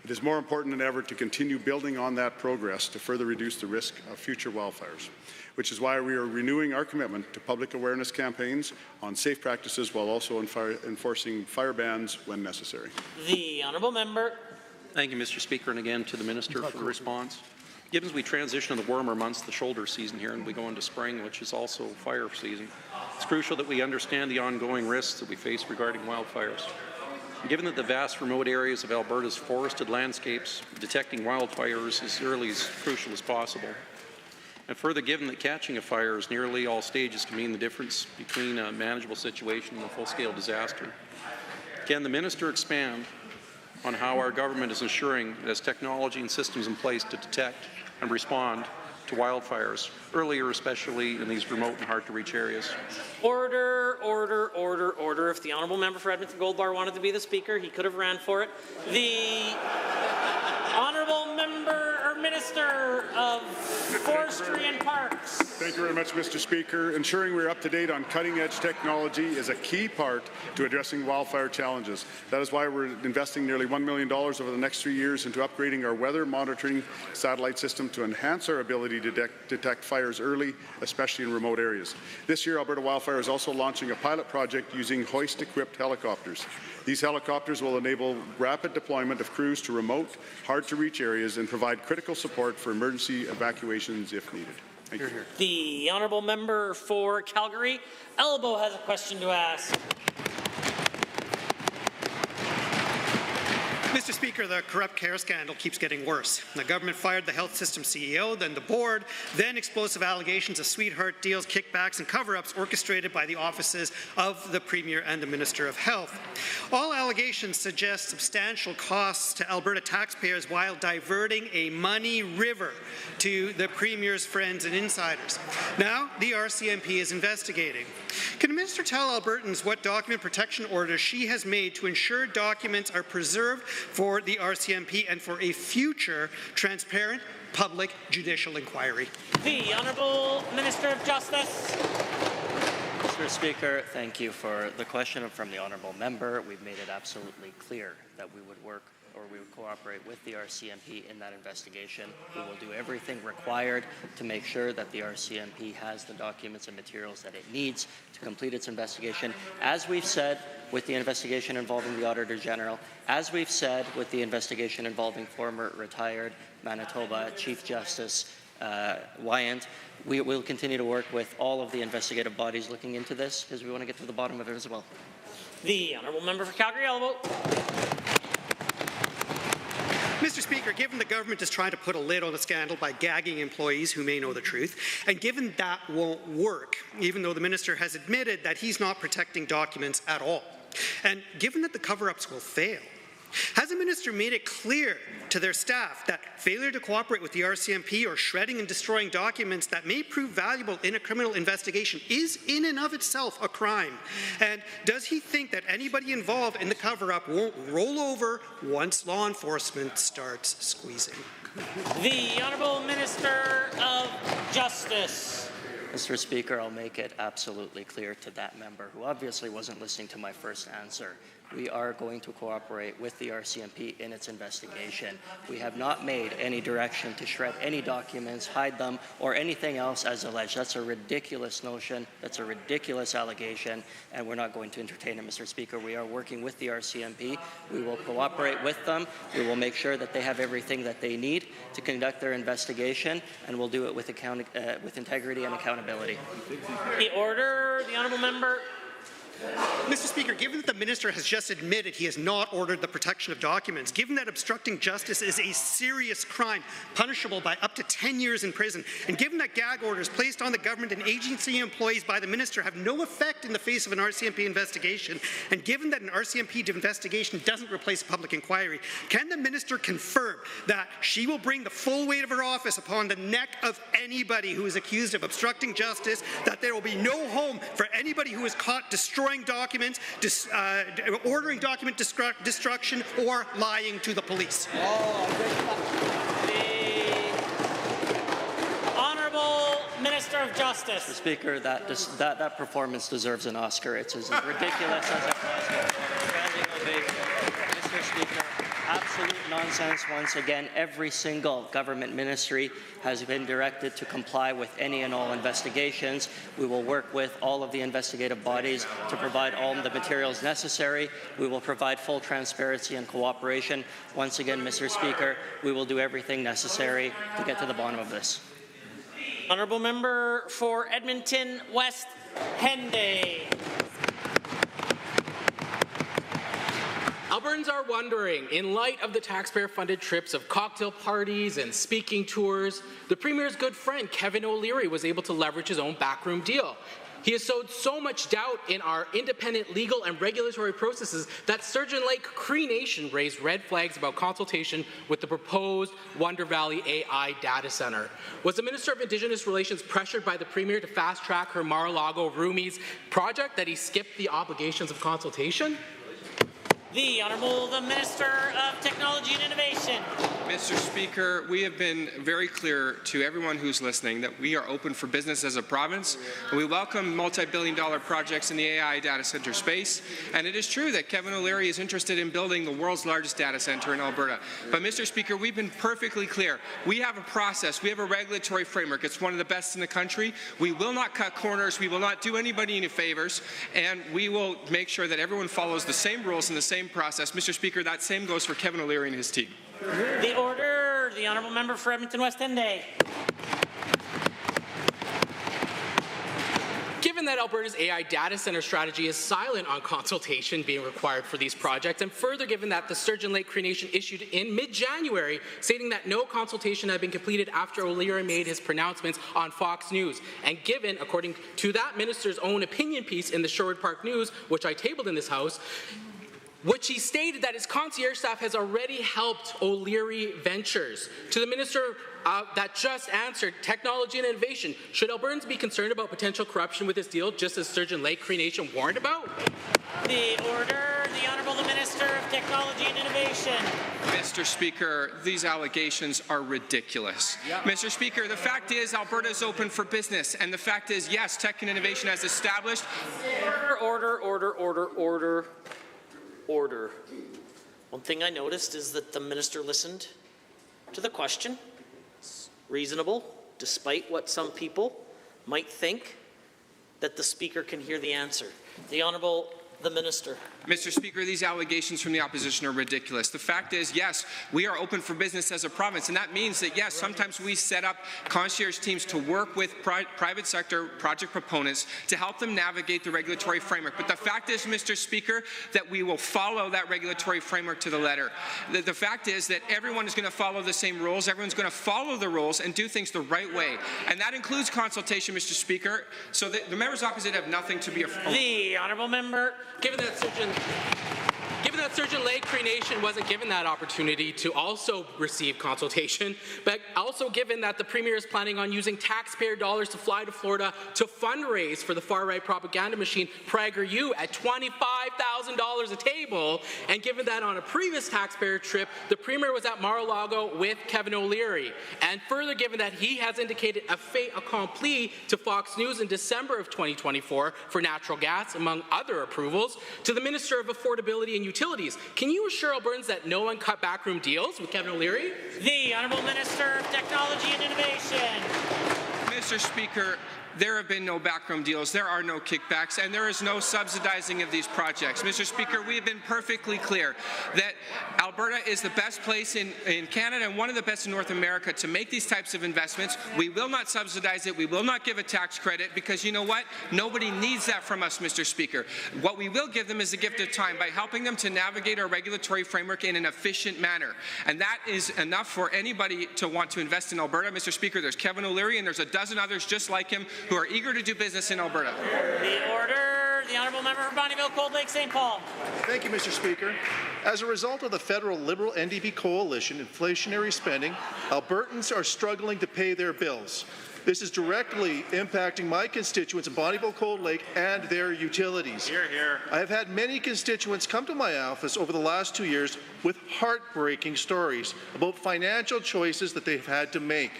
[SPEAKER 18] It is more important than ever to continue building on that progress to further reduce the risk of future wildfires, which is why we are renewing our commitment to public awareness campaigns on safe practices while also enforcing fire bans when necessary.
[SPEAKER 1] The Honourable Member.
[SPEAKER 19] Thank you, Mr. Speaker, and again to the Minister for the response. Given as we transition to the warmer months, the shoulder season here, and we go into spring, which is also fire season, it's crucial that we understand the ongoing risks that we face regarding wildfires. Given that the vast remote areas of Alberta's forested landscapes, detecting wildfires as early as crucial as possible. And further, given that catching a fire at nearly all stages can mean the difference between a manageable situation and a full-scale disaster. Can the Minister expand on how our government is ensuring it has technology and systems in place to detect and respond to wildfires, earlier especially in these remote and hard-to-reach areas.
[SPEAKER 1] Order, order, order, order. If the honourable member for Edmonton Gold Bar wanted to be the speaker, he could have ran for it. The honourable member or Minister of Forestry and Parks.
[SPEAKER 18] Thank you very much, Mr. Speaker. Ensuring we're up to date on cutting-edge technology is a key part to addressing wildfire challenges. That is why we're investing nearly $1 million over the next 3 years into upgrading our weather monitoring satellite system to enhance our ability to detect fires early, especially in remote areas. This year, Alberta Wildfire is also launching a pilot project using hoist-equipped helicopters. These helicopters will enable rapid deployment of crews to remote, hard-to-reach areas and provide critical support for emergency evacuations if needed. Thank you.
[SPEAKER 1] The honourable member for Calgary Elbow has a question to ask.
[SPEAKER 10] Mr. Speaker, the corrupt care scandal keeps getting worse. The government fired the health system CEO, then the board, then explosive allegations of sweetheart deals, kickbacks and cover-ups orchestrated by the offices of the Premier and the Minister of Health. All allegations suggest substantial costs to Alberta taxpayers while diverting a money river to the Premier's friends and insiders. Now, the RCMP is investigating. Can the Minister tell Albertans what document protection orders she has made to ensure documents are preserved for the RCMP and for a future transparent public judicial inquiry?
[SPEAKER 1] The Honourable Minister of Justice.
[SPEAKER 3] Mr. Speaker, thank you for the question from the honourable member. We've made it absolutely clear that we would work or we would cooperate with the RCMP in that investigation. We will do everything required to make sure that the RCMP has the documents and materials that it needs to complete its investigation. As we've said with the investigation involving the Auditor General, as we've said with the investigation involving former retired Manitoba Chief Justice Wyant, we will continue to work with all of the investigative bodies looking into this because we want to get to the bottom of it as well.
[SPEAKER 1] The honourable member for Calgary Elbow.
[SPEAKER 10] Mr. Speaker, given the government is trying to put a lid on the scandal by gagging employees who may know the truth, and given that won't work, even though the minister has admitted that he's not protecting documents at all, and given that the cover-ups will fail, has the minister made it clear to their staff that failure to cooperate with the RCMP or shredding and destroying documents that may prove valuable in a criminal investigation is in and of itself a crime? And does he think that anybody involved in the cover-up won't roll over once law enforcement starts squeezing?
[SPEAKER 1] The Honourable Minister of Justice.
[SPEAKER 3] Mr. Speaker, I'll make it absolutely clear to that member who obviously wasn't listening to my first answer. We are going to cooperate with the RCMP in its investigation. We have not made any direction to shred any documents, hide them, or anything else as alleged. That's a ridiculous notion. That's a ridiculous allegation, and we're not going to entertain it, Mr. Speaker. We are working with the RCMP. We will cooperate with them. We will make sure that they have everything that they need to conduct their investigation, and we'll do it with integrity and accountability.
[SPEAKER 1] The order, the honourable member.
[SPEAKER 10] Mr. Speaker, given that the minister has just admitted he has not ordered the protection of documents, given that obstructing justice is a serious crime punishable by up to 10 years in prison, and given that gag orders placed on the government and agency employees by the minister have no effect in the face of an RCMP investigation, and given that an RCMP investigation doesn't replace a public inquiry, can the minister confirm that she will bring the full weight of her office upon the neck of anybody who is accused of obstructing justice, that there will be no home for anybody who is caught destroying documents, ordering document destruction, or lying to the police?
[SPEAKER 1] The Honourable Minister of Justice.
[SPEAKER 3] Mr. Speaker, that performance deserves an Oscar. It's as ridiculous as it possible. Mr. Speaker, absolute nonsense once again. Every single government ministry has been directed to comply with any and all investigations. We will work with all of the investigative bodies to provide all the materials necessary. We will provide full transparency and cooperation. Once again, Mr. Speaker, we will do everything necessary to get to the bottom of this.
[SPEAKER 1] Honourable member for Edmonton West Henday.
[SPEAKER 12] Albertans are wondering, in light of the taxpayer-funded trips of cocktail parties and speaking tours, the Premier's good friend Kevin O'Leary was able to leverage his own backroom deal. He has sowed so much doubt in our independent legal and regulatory processes that Sturgeon Lake Cree Nation raised red flags about consultation with the proposed Wonder Valley AI data center. Was the Minister of Indigenous Relations pressured by the Premier to fast-track her Mar-a-Lago Roomies project that he skipped the obligations of consultation?
[SPEAKER 1] The Honourable the Minister of Technology and Innovation.
[SPEAKER 13] Mr. Speaker, we have been very clear to everyone who's listening that we are open for business as a province. And we welcome multi-billion-dollar projects in the AI data center space. And it is true that Kevin O'Leary is interested in building the world's largest data center in Alberta. But, Mr. Speaker, we've been perfectly clear. We have a process. We have a regulatory framework. It's one of the best in the country. We will not cut corners. We will not do anybody any favors. And we will make sure that everyone follows the same rules and the same process. Mr. Speaker, that same goes for Kevin O'Leary and his team.
[SPEAKER 1] The order, the Honourable Member for Edmonton West Henday.
[SPEAKER 12] Given that Alberta's AI data center strategy is silent on consultation being required for these projects, and further given that the Sturgeon Lake Cree Nation issued in mid-January stating that no consultation had been completed after O'Leary made his pronouncements on Fox News, and given, according to that minister's own opinion piece in the Sherwood Park News, which I tabled in this House, which he stated that his concierge staff has already helped O'Leary Ventures. To the minister that just answered, technology and innovation, should Albertans be concerned about potential corruption with this deal, just as Sturgeon Lake Cree Nation warned about?
[SPEAKER 1] The order, the Honourable the Minister of Technology and Innovation.
[SPEAKER 13] Mr. Speaker, these allegations are ridiculous. Mr. Speaker, the fact is Alberta is open for business, and the fact is, yes, tech and innovation has established.
[SPEAKER 1] Order. One thing I noticed is that the minister listened to the question. It's reasonable, despite what some people might think, that the Speaker can hear the answer. The Honourable the Minister.
[SPEAKER 13] Mr. Speaker, these allegations from the opposition are ridiculous. The fact is, yes, we are open for business as a province, and that means that, yes, sometimes we set up concierge teams to work with private sector project proponents to help them navigate the regulatory framework. But the fact is, Mr. Speaker, that we will follow that regulatory framework to the letter. The fact is that everyone is going to follow the same rules. Everyone's going to follow the rules and do things the right way. And that includes consultation, Mr. Speaker. So the members opposite have nothing to be afraid of.
[SPEAKER 1] The Honourable Member.
[SPEAKER 12] Given that Sturgeon Lake Cree Nation wasn't given that opportunity to also receive consultation, but also given that the Premier is planning on using taxpayer dollars to fly to Florida to fundraise for the far-right propaganda machine PragerU at $25,000 a table, and given that on a previous taxpayer trip, the Premier was at Mar-a-Lago with Kevin O'Leary, and further given that he has indicated a fait accompli to Fox News in December of 2024 for natural gas, among other approvals, to the Minister of Affordability and Utilities, can you assure Albertans that no one cut backroom deals with Kevin O'Leary?
[SPEAKER 1] The Honourable Minister of Technology and Innovation.
[SPEAKER 13] Mr. Speaker, there have been no backroom deals, there are no kickbacks, and there is no subsidizing of these projects. Mr. Speaker, we have been perfectly clear that Alberta is the best place in Canada and one of the best in North America to make these types of investments. We will not subsidize it. We will not give a tax credit because you know what? Nobody needs that from us, Mr. Speaker. What we will give them is a gift of time by helping them to navigate our regulatory framework in an efficient manner. And that is enough for anybody to want to invest in Alberta. Mr. Speaker, there's Kevin O'Leary and there's a dozen others just like him who are eager to do business in Alberta.
[SPEAKER 1] The order, the Honourable Member for Bonnyville, Cold Lake, St. Paul.
[SPEAKER 14] Thank you, Mr. Speaker. As a result of the federal Liberal NDP coalition inflationary spending, Albertans are struggling to pay their bills. This is directly impacting my constituents in Bonnyville, Cold Lake, and their utilities.
[SPEAKER 5] Hear, hear.
[SPEAKER 14] I have had many constituents come to my office over the last 2 years with heartbreaking stories about financial choices that they've had to make.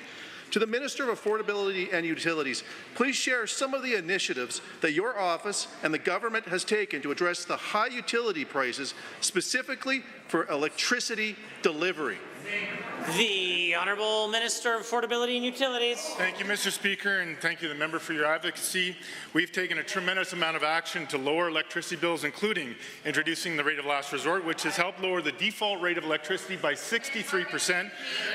[SPEAKER 14] To the Minister of Affordability and Utilities, please share some of the initiatives that your office and the government has taken to address the high utility prices, specifically for electricity delivery.
[SPEAKER 1] The Honourable Minister of Affordability and Utilities.
[SPEAKER 15] Thank you, Mr. Speaker, and thank you, the member, for your advocacy. We've taken a tremendous amount of action to lower electricity bills, including introducing the rate of last resort, which has helped lower the default rate of electricity by 63%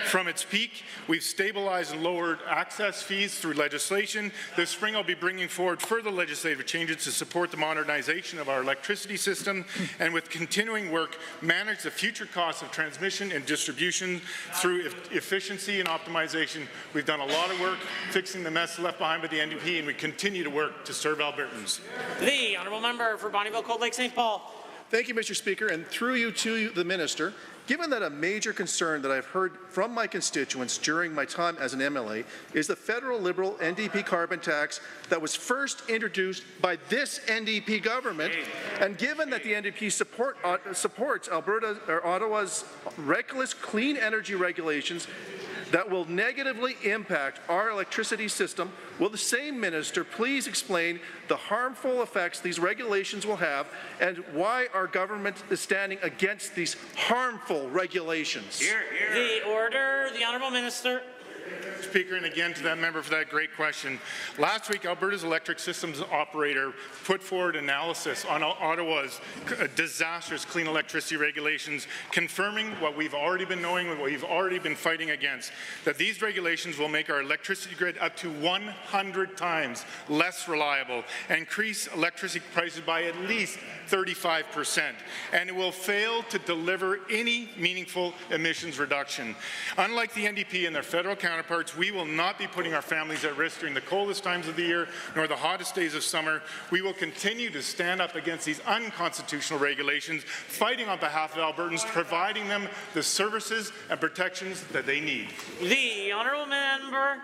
[SPEAKER 15] from its peak. We've stabilized and lowered access fees through legislation. This spring, I'll be bringing forward further legislative changes to support the modernization of our electricity system, and with continuing work, manage the future costs of transmission and distribution through efficiency and optimization. We've done a lot of work fixing the mess left behind by the NDP, and we continue to work to serve Albertans.
[SPEAKER 1] The honourable member for Bonnyville, Cold Lake, St. Paul.
[SPEAKER 14] Thank you, Mr. Speaker, and through you to the Minister, given that a major concern that I've heard from my constituents during my time as an MLA is the federal Liberal NDP carbon tax that was first introduced by this NDP government, and given that the NDP supports Alberta or Ottawa's reckless clean energy regulations that will negatively impact our electricity system, will the same minister please explain the harmful effects these regulations will have and why our government is standing against these harmful regulations?
[SPEAKER 1] The order, the honourable minister.
[SPEAKER 15] Speaker, and again to that member for that great question. Last week, Alberta's electric systems operator put forward analysis on Ottawa's disastrous clean electricity regulations, confirming what we've already been knowing and what we've already been fighting against, that these regulations will make our electricity grid up to 100 times less reliable, increase electricity prices by at least 35%, and it will fail to deliver any meaningful emissions reduction. Unlike the NDP and their federal counterparts, we will not be putting our families at risk during the coldest times of the year nor the hottest days of summer. We will continue to stand up against these unconstitutional regulations, fighting on behalf of Albertans, providing them the services and protections that they need.
[SPEAKER 1] The honourable member.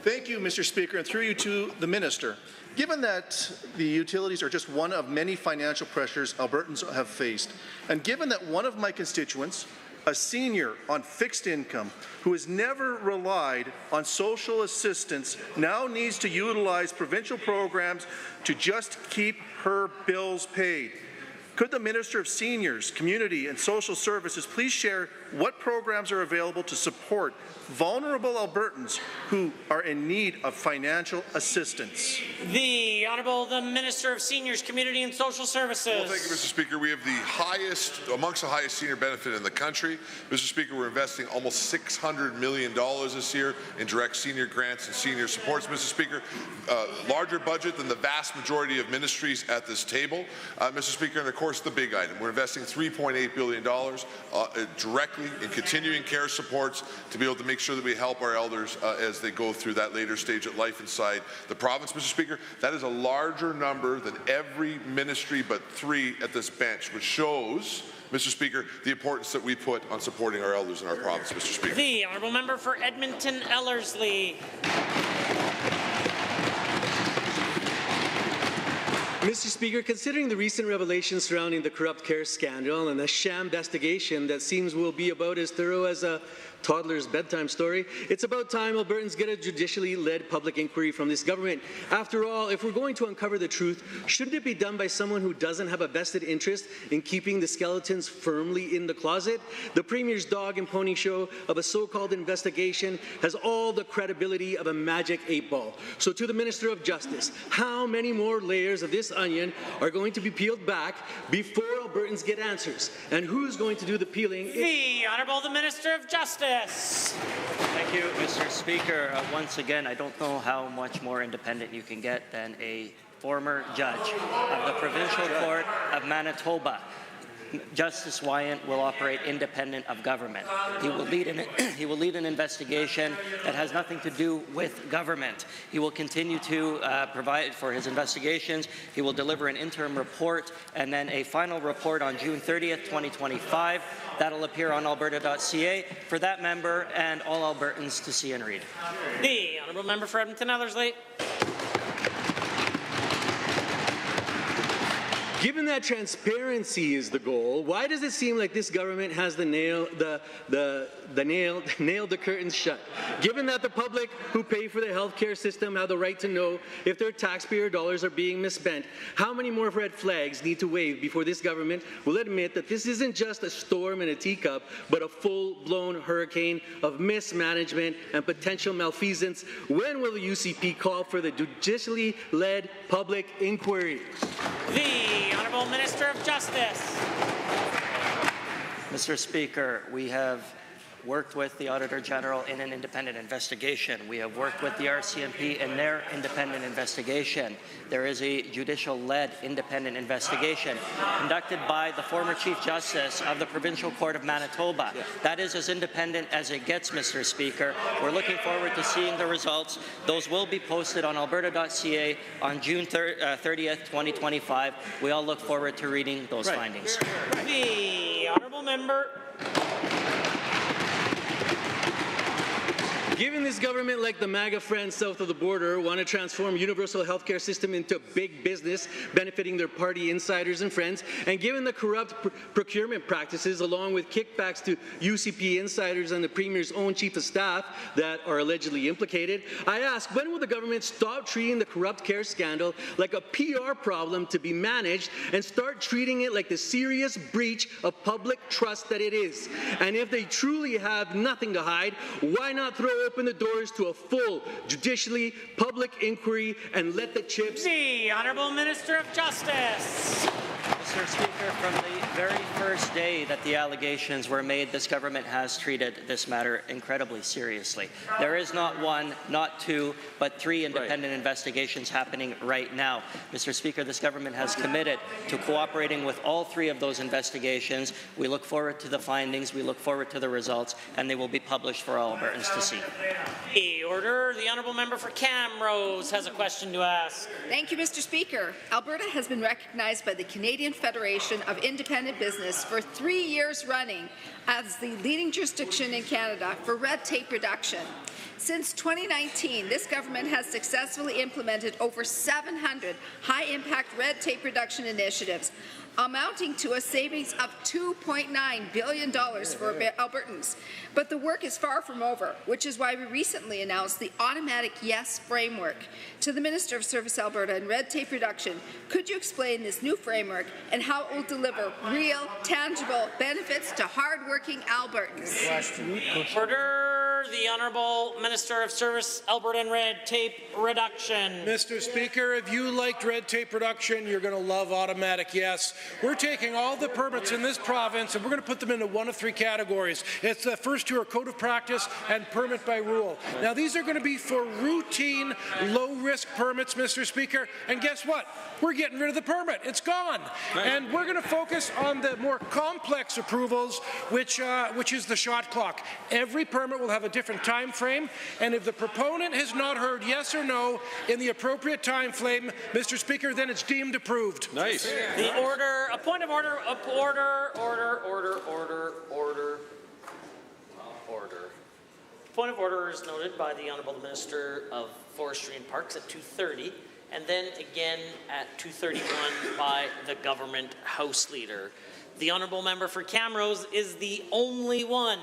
[SPEAKER 14] Thank you, Mr. Speaker, and through you to the Minister. Given that the utilities are just one of many financial pressures Albertans have faced, and given that one of my constituents, a senior on fixed income who has never relied on social assistance, now needs to utilize provincial programs to just keep her bills paid, could the Minister of Seniors, Community and Social Services please share what programs are available to support vulnerable Albertans who are in need of financial assistance?
[SPEAKER 1] The Honourable the Minister of Seniors, Community and Social Services.
[SPEAKER 2] Well, thank you, Mr. Speaker. We have the highest, amongst the highest senior benefit in the country. Mr. Speaker, we're investing almost $600 million this year in direct senior grants and senior supports. Mr. Speaker, larger budget than the vast majority of ministries at this table. Mr. Speaker, and of course the big item, we're investing $3.8 billion directly in continuing care supports to be able to make sure that we help our elders as they go through that later stage of life inside the province. Mr. Speaker, that is a larger number than every ministry but 3 at this bench, which shows, Mr. Speaker, the importance that we put on supporting our elders in our province, Mr. Speaker.
[SPEAKER 1] The honourable member for Edmonton Ellerslie.
[SPEAKER 16] Mr. Speaker, considering the recent revelations surrounding the corrupt care scandal and the sham investigation that seems will be about as thorough as a toddler's bedtime story, it's about time Albertans get a judicially led public inquiry from this government. After all, if we're going to uncover the truth, shouldn't it be done by someone who doesn't have a vested interest in keeping the skeletons firmly in the closet? The Premier's dog and pony show of a so-called investigation has all the credibility of a magic 8-ball. So to the Minister of Justice, how many more layers of this onion are going to be peeled back before Albertans get answers? And who's going to do the peeling?
[SPEAKER 1] The Honourable the Minister of Justice.
[SPEAKER 3] Thank you, Mr. Speaker. Once again, I don't know how much more independent you can get than a former judge of the Provincial Court of Manitoba. Justice Wyant will operate independent of government. He will lead an investigation that has nothing to do with government. He will continue to provide for his investigations. He will deliver an interim report and then a final report on June 30th, 2025. That'll appear on alberta.ca for that member and all Albertans to see and read.
[SPEAKER 1] The honourable member for Edmonton Ellerslie.
[SPEAKER 16] Given that transparency is the goal, why does it seem like this government has nailed the curtains shut? Given that the public who pay for the healthcare system have the right to know if their taxpayer dollars are being misspent, how many more red flags need to wave before this government will admit that this isn't just a storm in a teacup, but a full-blown hurricane of mismanagement and potential malfeasance? When will the UCP call for the judicially led public inquiry?
[SPEAKER 1] The Honourable Minister of Justice.
[SPEAKER 3] Mr. Speaker, we have worked with the Auditor General in an independent investigation. We have worked with the RCMP in their independent investigation. There is a judicial-led independent investigation conducted by the former Chief Justice of the Provincial Court of Manitoba. That is as independent as it gets, Mr. Speaker. We're looking forward to seeing the results. Those will be posted on alberta.ca on June 30th, 2025. We all look forward to reading those findings.
[SPEAKER 1] The honourable member.
[SPEAKER 16] Given this government, like the MAGA friends south of the border, want to transform universal healthcare system into big business, benefiting their party insiders and friends, and given the corrupt procurement practices along with kickbacks to UCP insiders and the Premier's own Chief of Staff that are allegedly implicated, I ask, when will the government stop treating the corrupt care scandal like a PR problem to be managed and start treating it like the serious breach of public trust that it is? And if they truly have nothing to hide, why not throw open the doors to a full, judicially public inquiry and let the chips...
[SPEAKER 1] The Honourable Minister of Justice.
[SPEAKER 3] Mr. Speaker, from the very first day that the allegations were made, this government has treated this matter incredibly seriously. There is not one, not two, but three independent investigations happening right now. Mr. Speaker, this government has committed to cooperating with all three of those investigations. We look forward to the findings, we look forward to the results, and they will be published for all Albertans to see.
[SPEAKER 1] Order. The Honourable Member for Camrose has a question to ask.
[SPEAKER 17] Thank you, Mr. Speaker. Alberta has been recognized by the Canadian Federation of Independent Business for 3 years running as the leading jurisdiction in Canada for red tape reduction. Since 2019, this government has successfully implemented over 700 high-impact red tape reduction initiatives, amounting to a savings of $2.9 billion for Albertans. But the work is far from over, which is why we recently announced the Automatic Yes framework. To the Minister of Service Alberta and Red Tape Reduction, could you explain this new framework and how it will deliver real, tangible benefits to hard-working Albertans?
[SPEAKER 1] Order. The Honourable Minister of Service, Alberta and Red Tape Reduction.
[SPEAKER 20] Mr. Speaker, if you liked red tape reduction, you're going to love Automatic Yes. We're taking all the permits in this province and we're going to put them into one of three categories. It's the first two are code of practice and permit by rule. Now these are going to be for routine, low-risk permits, Mr. Speaker, and guess what? We're getting rid of the permit. It's gone. And we're going to focus on the more complex approvals, which is the shot clock. Every permit will have a different time frame, and if the proponent has not heard yes or no in the appropriate time frame, Mr. Speaker, then it's deemed approved.
[SPEAKER 19] Nice.
[SPEAKER 1] The order, a point of order, order. Point of order is noted by the Honourable Minister of Forestry and Parks at 2:30, and then again at 2:31 by the Government House Leader. The Honourable Member for Camrose is the only one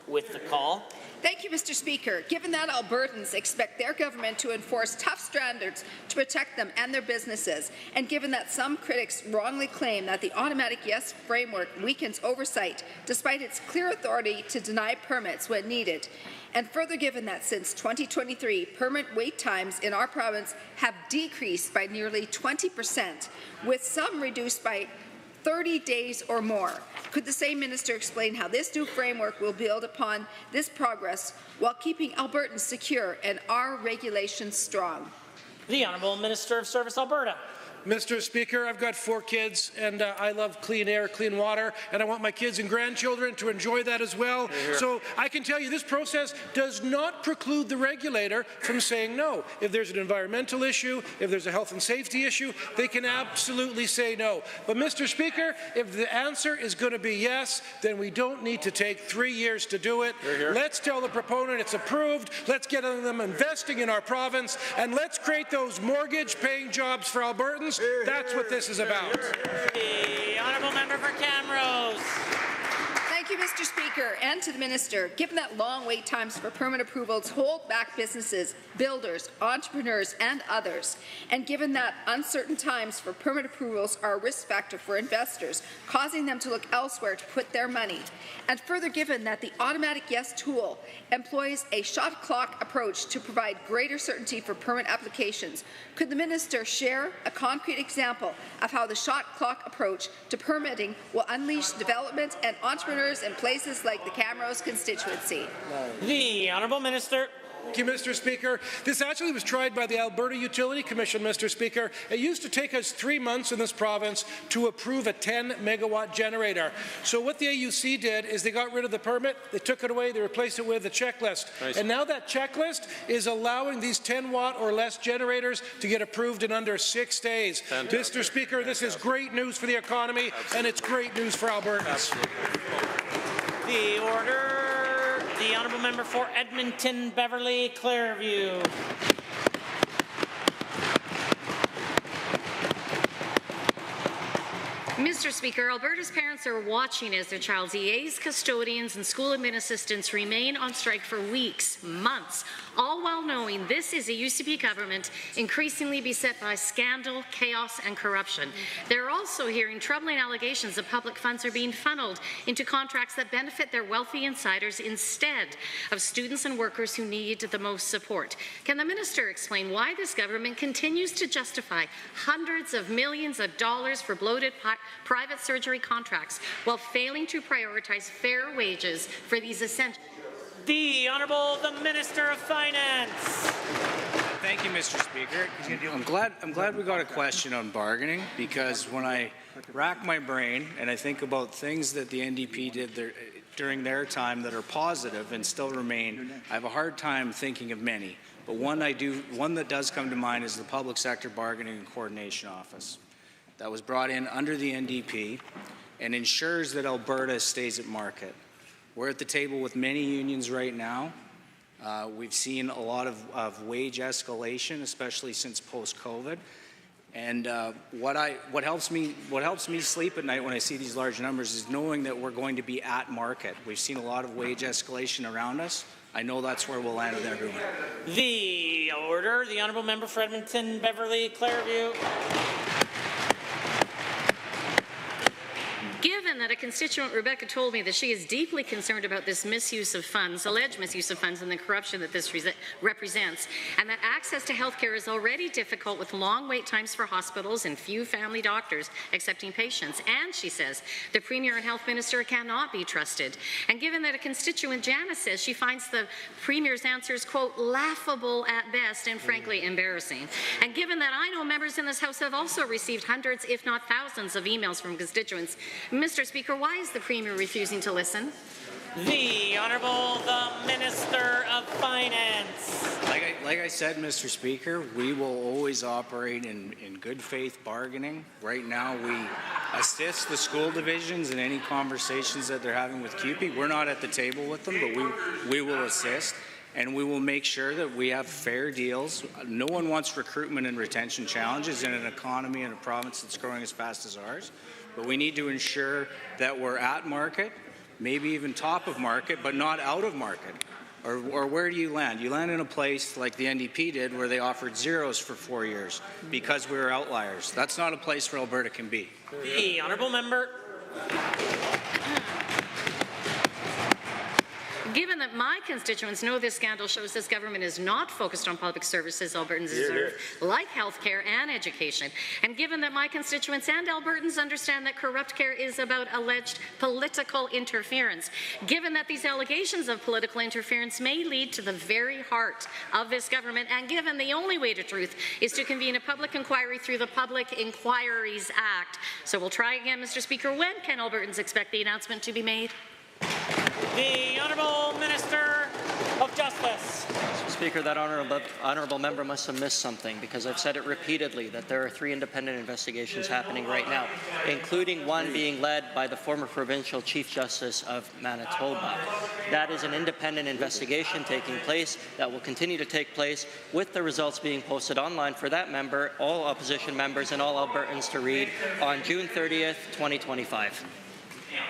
[SPEAKER 1] with the call.
[SPEAKER 17] Thank you, Mr. Speaker. Given that Albertans expect their government to enforce tough standards to protect them and their businesses, and given that some critics wrongly claim that the Automatic Yes framework weakens oversight despite its clear authority to deny permits when needed, and further given that since 2023, permit wait times in our province have decreased by nearly 20%, with some reduced by 30 days or more. Could the same minister explain how this new framework will build upon this progress while keeping Albertans secure and our regulations strong?
[SPEAKER 1] The Honourable Minister of Service Alberta.
[SPEAKER 20] Mr. Speaker, I've got 4 kids, and I love clean air, clean water, and I want my kids and grandchildren to enjoy that as well.
[SPEAKER 19] Here.
[SPEAKER 20] So I can tell you this process does not preclude the regulator from saying no. If there's an environmental issue, if there's a health and safety issue, they can absolutely say no. But Mr. Speaker, if the answer is going to be yes, then we don't need to take 3 years to do it.
[SPEAKER 19] Here.
[SPEAKER 20] Let's tell the proponent it's approved, let's get them investing in our province, and let's create those mortgage-paying jobs for Albertans. That's what this is about.
[SPEAKER 1] The Honourable Member for Camrose.
[SPEAKER 17] Thank you, Mr. Speaker, and to the Minister. Given that long wait times for permit approvals hold back businesses, builders, entrepreneurs, and others, and given that uncertain times for permit approvals are a risk factor for investors, causing them to look elsewhere to put their money, and further given that the Automatic Yes tool employs a shot clock approach to provide greater certainty for permit applications, could the Minister share a concrete example of how the shot clock approach to permitting will unleash development and entrepreneurs members in places like the Camrose constituency.
[SPEAKER 1] The Honourable Minister.
[SPEAKER 20] Thank you, Mr. Speaker. This actually was tried by the Alberta Utility Commission, Mr. Speaker. It used to take us 3 months in this province to approve a 10-megawatt generator. So what the AUC did is they got rid of the permit, they took it away, they replaced it with a checklist. Nice. And now that checklist is allowing these 10-watt or less generators to get approved in under 6 days. Fantastic. Mr. Speaker, this is great news for the economy, and it's great news for Albertans.
[SPEAKER 1] The order. The Honourable Member for Edmonton, Beverly, Clairview.
[SPEAKER 6] Mr. Speaker, Alberta's parents are watching as their child's EAs, custodians and school admin assistants remain on strike for weeks, months, all while knowing this is a UCP government increasingly beset by scandal, chaos and corruption. They're also hearing troubling allegations that public funds are being funneled into contracts that benefit their wealthy insiders instead of students and workers who need the most support. Can the minister explain why this government continues to justify hundreds of millions of dollars for bloated private surgery contracts while failing to prioritize fair wages for these essential?
[SPEAKER 1] The Honourable the Minister of Finance.
[SPEAKER 7] Thank you, Mr. Speaker. I'm glad we got a question on bargaining, because when I rack my brain and I think about things that the NDP did during their time that are positive and still remain, I have a hard time thinking of many. But one that does come to mind is the Public Sector Bargaining and Coordination Office that was brought in under the NDP and ensures that Alberta stays at market. We're at the table with many unions right now. We've seen a lot of wage escalation, especially since post-COVID. And what helps me sleep at night when I see these large numbers is knowing that we're going to be at market. We've seen a lot of wage escalation around us. I know that's where we'll land in their agreement.
[SPEAKER 1] The order, the Honourable Member for Edmonton, Beverly, Clairview.
[SPEAKER 6] Given that a constituent, Rebecca, told me that she is deeply concerned about this misuse of funds, alleged misuse of funds, and the corruption that this represents, and that access to health care is already difficult with long wait times for hospitals and few family doctors accepting patients, and she says the Premier and Health Minister cannot be trusted, and given that a constituent, Janice, says she finds the Premier's answers, quote, laughable at best and frankly embarrassing, and given that I know members in this House have also received hundreds, if not thousands, of emails from constituents, Mr. Speaker, why is the Premier refusing to listen?
[SPEAKER 1] The Honourable the Minister of Finance.
[SPEAKER 7] Like I said, Mr. Speaker, we will always operate in good faith bargaining. Right now, we assist the school divisions in any conversations that they're having with CUPE. We're not at the table with them, but we will assist. And we will make sure that we have fair deals. No one wants recruitment and retention challenges in an economy and a province that's growing as fast as ours. But we need to ensure that we're at market, maybe even top of market, but not out of market. Or where do you land? You land in a place like the NDP did, where they offered zeros for 4 years because we were outliers. That's not a place where Alberta can be.
[SPEAKER 1] The Honourable Member.
[SPEAKER 6] Given that my constituents know this scandal shows this government is not focused on public services Albertans deserve, like health care and education, and given that my constituents and Albertans understand that corrupt care is about alleged political interference, given that these allegations of political interference may lead to the very heart of this government, and given the only way to truth is to convene a public inquiry through the Public Inquiries Act. So we'll try again, Mr. Speaker. When can Albertans expect the announcement to be made?
[SPEAKER 1] The Honourable Minister of Justice.
[SPEAKER 3] Mr. Speaker, that honourable member must have missed something, because I've said it repeatedly that there are 3 independent investigations happening right now, including one being led by the former Provincial Chief Justice of Manitoba. That is an independent investigation taking place that will continue to take place, with the results being posted online for that member, all opposition members and all Albertans to read on June 30th, 2025.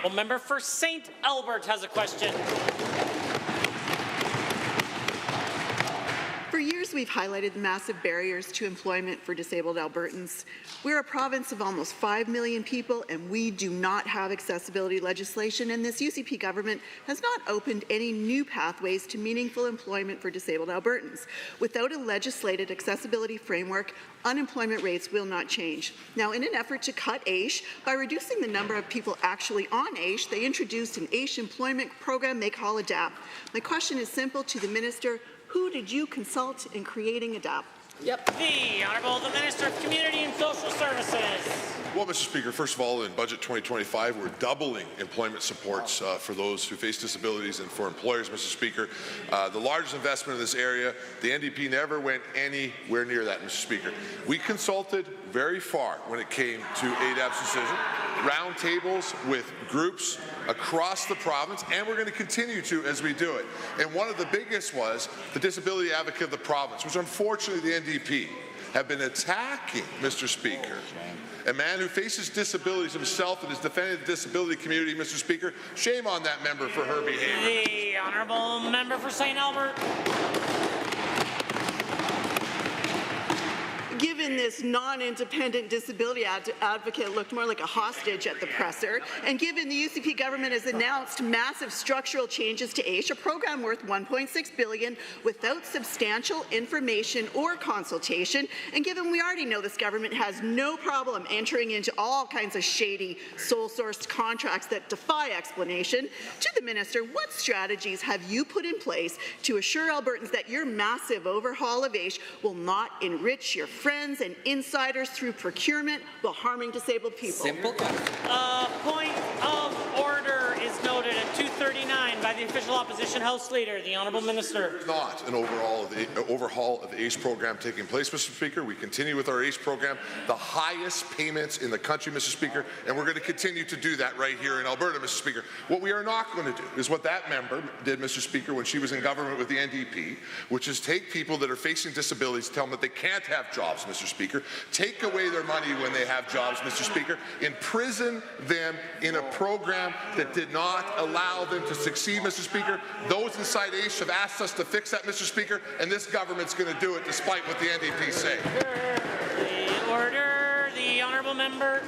[SPEAKER 1] Well, member for St. Albert has a question.
[SPEAKER 21] For years, we
[SPEAKER 4] we've highlighted the massive barriers to employment for disabled Albertans. We're a province of almost 5 million people, and we do not have accessibility legislation, and this UCP government has not opened any new pathways to meaningful employment for disabled Albertans. Without a legislated accessibility framework, unemployment rates will not change. Now, in an effort to cut AISH, by reducing the number of people actually on AISH, they introduced an AISH employment program they call ADAPT. My question is simple to the Minister. Who did you consult in creating ADAPT?
[SPEAKER 1] The Honourable the Minister of Community and Social Services.
[SPEAKER 2] Well, Mr. Speaker, first of all, in Budget 2025, we're doubling employment supports for those who face disabilities and for employers, Mr. Speaker. The largest investment in this area, the NDP never went anywhere near that, Mr. Speaker. We consulted very far when it came to ADAPT's decision, roundtables with groups across the province, and we're going to continue to as we do it. And one of the biggest was the Disability Advocate of the province, which unfortunately the NDP have been attacking, Mr. Speaker. A man who faces disabilities himself and is defending the disability community, Mr. Speaker. Shame on that member for her behavior.
[SPEAKER 1] The Honourable Member for St. Albert.
[SPEAKER 4] Given this non-independent disability advocate looked more like a hostage at the presser, and given the UCP government has announced massive structural changes to AISH, a program worth $1.6 billion without substantial information or consultation, and given we already know this government has no problem entering into all kinds of shady sole-sourced contracts that defy explanation, to the Minister, what strategies have you put in place to assure Albertans that your massive overhaul of AISH will not enrich your friends and insiders through procurement while harming disabled people?
[SPEAKER 1] Simple. Point of order is noted at 2:39 by the official opposition House Leader, the Honourable Minister.
[SPEAKER 2] Not an overhaul of the ACE program taking place, Mr. Speaker. We continue with our ACE program, the highest payments in the country, Mr. Speaker, and we're going to continue to do that right here in Alberta, Mr. Speaker. What we are not going to do is what that member did, Mr. Speaker, when she was in government with the NDP, which is take people that are facing disabilities, tell them that they can't have jobs, Mr. Speaker, take away their money when they have jobs, Mr. Speaker, imprison them in a program that did not allow them to succeed, Mr. Speaker. Those inside ACE have asked us to fix that, Mr. Speaker, and this government's going to do it despite what the NDP say.
[SPEAKER 1] The order, the Honourable Member.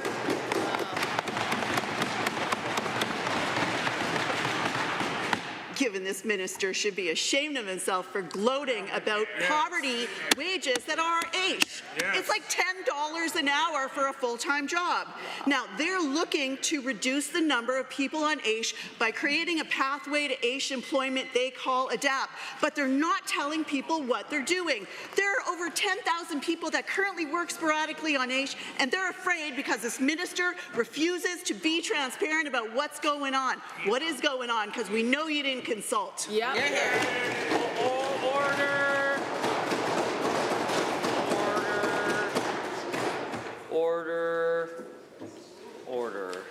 [SPEAKER 4] Given this minister should be ashamed of himself for gloating about poverty wages that are AISH. It's like $10 an hour for a full-time job. Now, they're looking to reduce the number of people on AISH by creating a pathway to AISH employment they call ADAPT, but they're not telling people what they're doing. There are over 10,000 people that currently work sporadically on AISH, and they're afraid because this minister refuses to be transparent about what's going on. What is going on? Because we know you didn't consult.
[SPEAKER 1] Order. Order.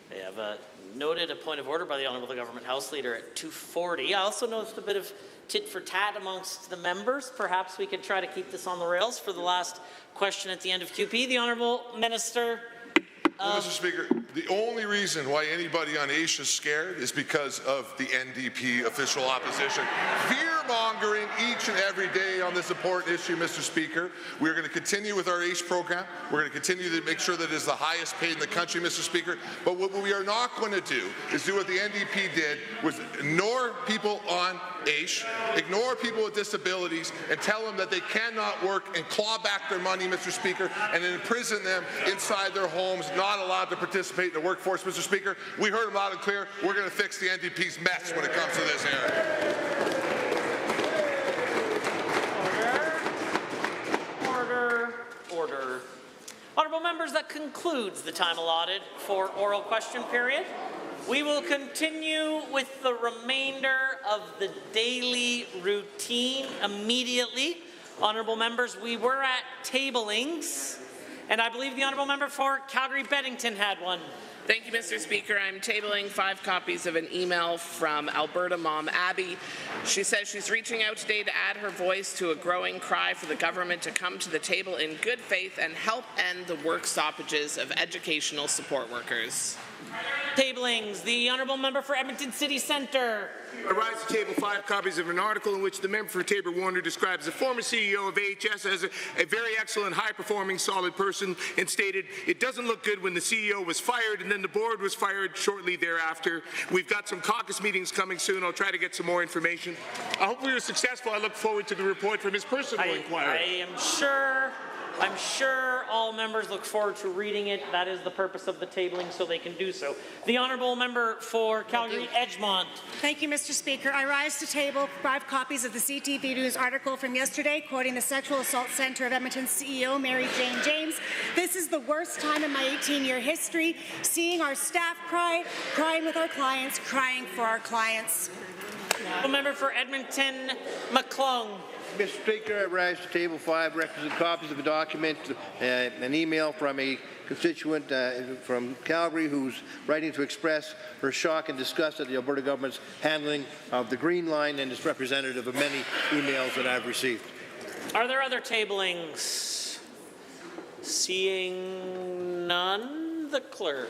[SPEAKER 1] They have noted a point of order by the Honourable Government House Leader at 2:40. I also noticed a bit of tit for tat amongst the members. Perhaps we could try to keep this on the rails for the last question at the end of QP. The Honourable Minister.
[SPEAKER 2] Well, Mr. Speaker, the only reason why anybody on AISH is scared is because of the NDP official opposition. Fear-mongering each and every day on this important issue, Mr. Speaker. We're going to continue with our AISH program. We're going to continue to make sure that it is the highest paid in the country, Mr. Speaker. But what we are not going to do is do what the NDP did, was ignore people on AISH, ignore people with disabilities, and tell them that they cannot work and claw back their money, Mr. Speaker, and then imprison them inside their homes, not allowed to participate in the workforce, Mr. Speaker. We heard them loud and clear. We're going to fix the NDP's mess when it comes to this area.
[SPEAKER 1] Order. Honourable members, that concludes the time allotted for oral question period. We will continue with the remainder of the daily routine immediately. Honourable members, we were at tablings, and I believe the Honourable Member for Calgary-Beddington had one.
[SPEAKER 21] Thank you, Mr. Speaker. I'm tabling 5 copies of an email from Alberta mom Abby. She says she's reaching out today to add her voice to a growing cry for the government to come to the table in good faith and help end the work stoppages of educational support workers.
[SPEAKER 1] Tablings, the honourable member for Edmonton City Centre.
[SPEAKER 9] I rise to table 5 copies of an article in which the member for Taber-Warner describes the former CEO of AHS as a very excellent, high-performing, solid person, and stated, "It doesn't look good when the CEO was fired and then the board was fired shortly thereafter." We've got some caucus meetings coming soon. I'll try to get some more information. I hope we were successful. I look forward to the report from his personal inquiry.
[SPEAKER 1] I'm sure all members look forward to reading it. That is the purpose of the tabling, so they can do so. The honourable member for Calgary Edgemont.
[SPEAKER 23] Thank you, Mr. Speaker. I rise to table 5 copies of the CTV News article from yesterday quoting the Sexual Assault Centre of Edmonton's CEO, Mary Jane James. This is the worst time in my 18-year history, seeing our staff crying with our clients, crying for our clients.
[SPEAKER 1] The member for Edmonton, McClung.
[SPEAKER 11] Mr. Speaker, I rise to table 5 requisite copies of a document, an email from a constituent from Calgary who's writing to express her shock and disgust at the Alberta government's handling of the Green Line, and is representative of many emails that I've received.
[SPEAKER 1] Are there other tablings? Seeing none, the clerk.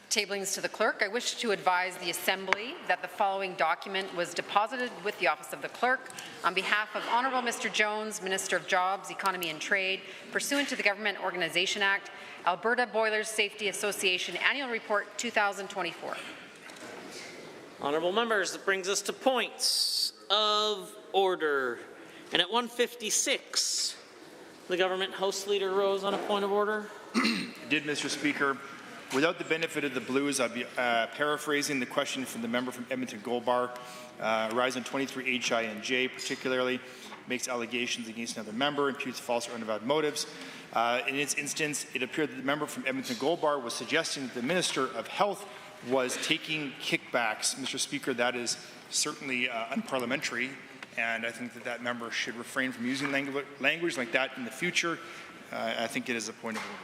[SPEAKER 22] Tablings to the clerk. I wish to advise the Assembly that the following document was deposited with the Office of the Clerk on behalf of Honourable Mr. Jones, Minister of Jobs, Economy and Trade, pursuant to the Government Organization Act, Alberta Boilers Safety Association Annual Report 2024.
[SPEAKER 1] Honourable members, that brings us to points of order. And at 1:56, the Government House Leader rose on a point of order.
[SPEAKER 24] Did, Mr. Speaker. Without the benefit of the blues, I'd be paraphrasing the question from the member from Edmonton Gold Bar, arising 23 HI and J, particularly makes allegations against another member, imputes false or unavowed motives. In its instance, it appeared that the member from Edmonton Gold Bar was suggesting that the Minister of Health was taking kickbacks. Mr. Speaker, that is certainly unparliamentary, and I think that that member should refrain from using language like that in the future. I think it is a point of order.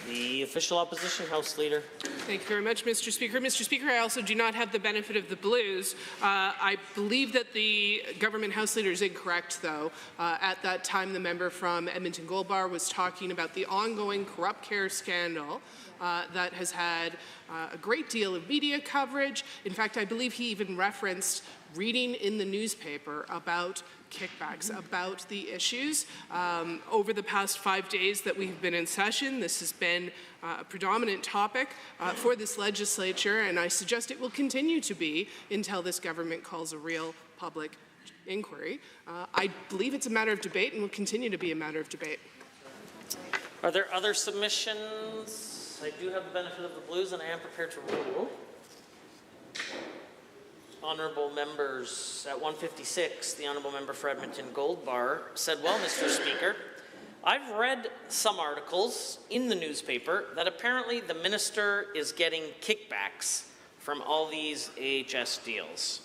[SPEAKER 1] The official opposition House Leader.
[SPEAKER 25] Thank you very much, Mr. Speaker. Mr. Speaker, I also do not have the benefit of the blues. I believe that the Government House Leader is incorrect, though. At that time, the member from Edmonton Gold Bar was talking about the ongoing corrupt care scandal that has had a great deal of media coverage. In fact, I believe he even referenced reading in the newspaper about kickbacks, about the issues. Over the past 5 days that we've been in session, this has been a predominant topic for this legislature, and I suggest it will continue to be until this government calls a real public inquiry. I believe it's a matter of debate and will continue to be a matter of debate.
[SPEAKER 1] Are there other submissions? I do have the benefit of the blues, and I am prepared to rule. Honourable members, at 1:56, the honourable member for Edmonton Gold Bar said, "Well, Mr. Speaker, I've read some articles in the newspaper that apparently the minister is getting kickbacks from all these AHS deals."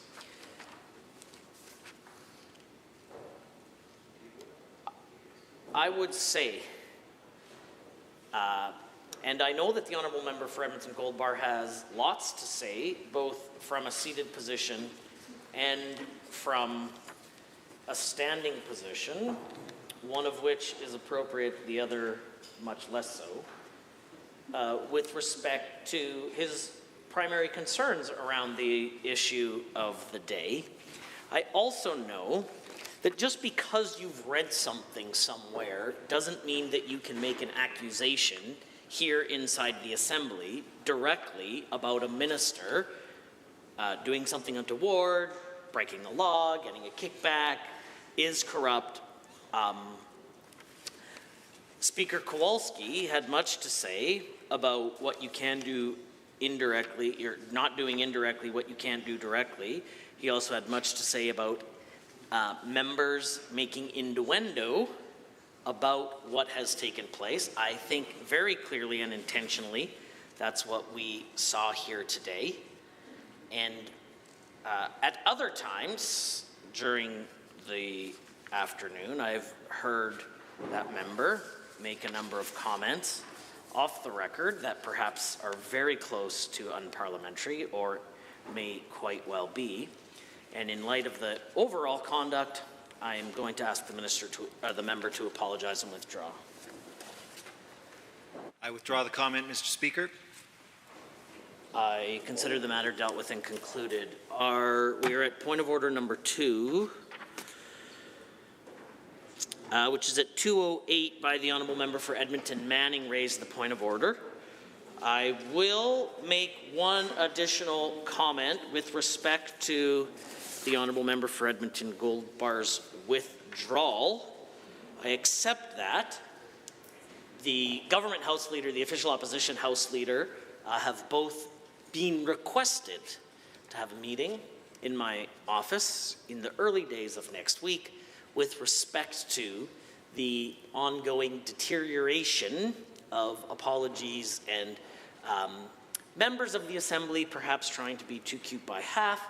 [SPEAKER 1] I would say, and I know that the honourable member for Edmonton Gold Bar has lots to say, both from a seated position and from a standing position, one of which is appropriate, the other much less so, with respect to his primary concerns around the issue of the day. I also know that just because you've read something somewhere doesn't mean that you can make an accusation here inside the Assembly directly about a minister doing something untoward, breaking the law, getting a kickback, is corrupt. Speaker Kowalski had much to say about what you can do indirectly. You're not doing indirectly what you can't do directly. He also had much to say about members making innuendo about what has taken place. I think very clearly and intentionally that's what we saw here today. And at other times during the afternoon, I've heard that member make a number of comments off the record that perhaps are very close to unparliamentary or may quite well be. And in light of the overall conduct, I am going to ask the member to apologize and withdraw.
[SPEAKER 26] I withdraw the comment, Mr. Speaker.
[SPEAKER 1] I consider the matter dealt with and concluded. We are at point of order number 2, which is at 2:08 by the honourable member for Edmonton Manning raised the point of order. I will make one additional comment with respect to the honourable member for Edmonton Goldbar's withdrawal. I accept that. The government House Leader, the official opposition House Leader, have both been requested to have a meeting in my office in the early days of next week with respect to the ongoing deterioration of apologies and members of the Assembly perhaps trying to be too cute by half,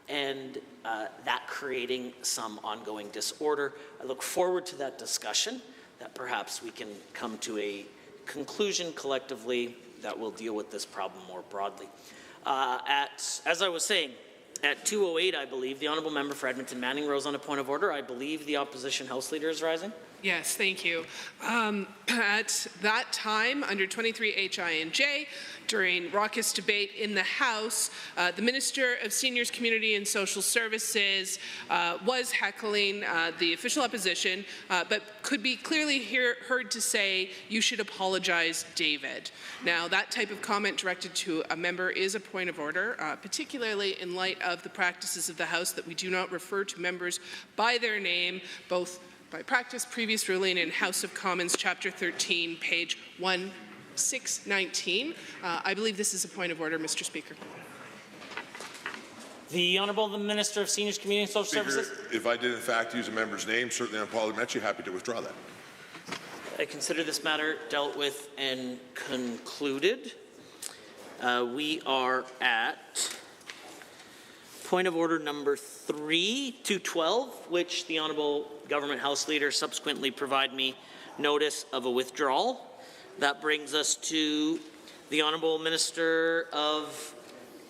[SPEAKER 1] and that creating some ongoing disorder. I look forward to that discussion, that perhaps we can come to a conclusion collectively that will deal with this problem more broadly. As I was saying, at 2:08, I believe, the honourable member for Edmonton Manning rose on a point of order. I believe the opposition House Leader is rising.
[SPEAKER 25] Yes, thank you. At that time, under 23 HI&J, during raucous debate in the House, the Minister of Seniors, Community and Social Services was heckling the official opposition, but could be clearly heard to say, "You should apologize, David." Now, that type of comment directed to a member is a point of order, particularly in light of the practices of the House that we do not refer to members by their name, both by practice, previous ruling, in House of Commons, Chapter 13, page 1619. I believe this is a point of order, Mr. Speaker.
[SPEAKER 1] The Honourable Minister of Seniors, Community and Social Services.
[SPEAKER 2] If I did in fact use a member's name, certainly I'm parliamentary, happy to withdraw that.
[SPEAKER 1] I consider this matter dealt with and concluded. We are at point of order number 3, 212, which the Honourable Government House Leader subsequently provide me notice of a withdrawal. That brings us to the Honourable Minister of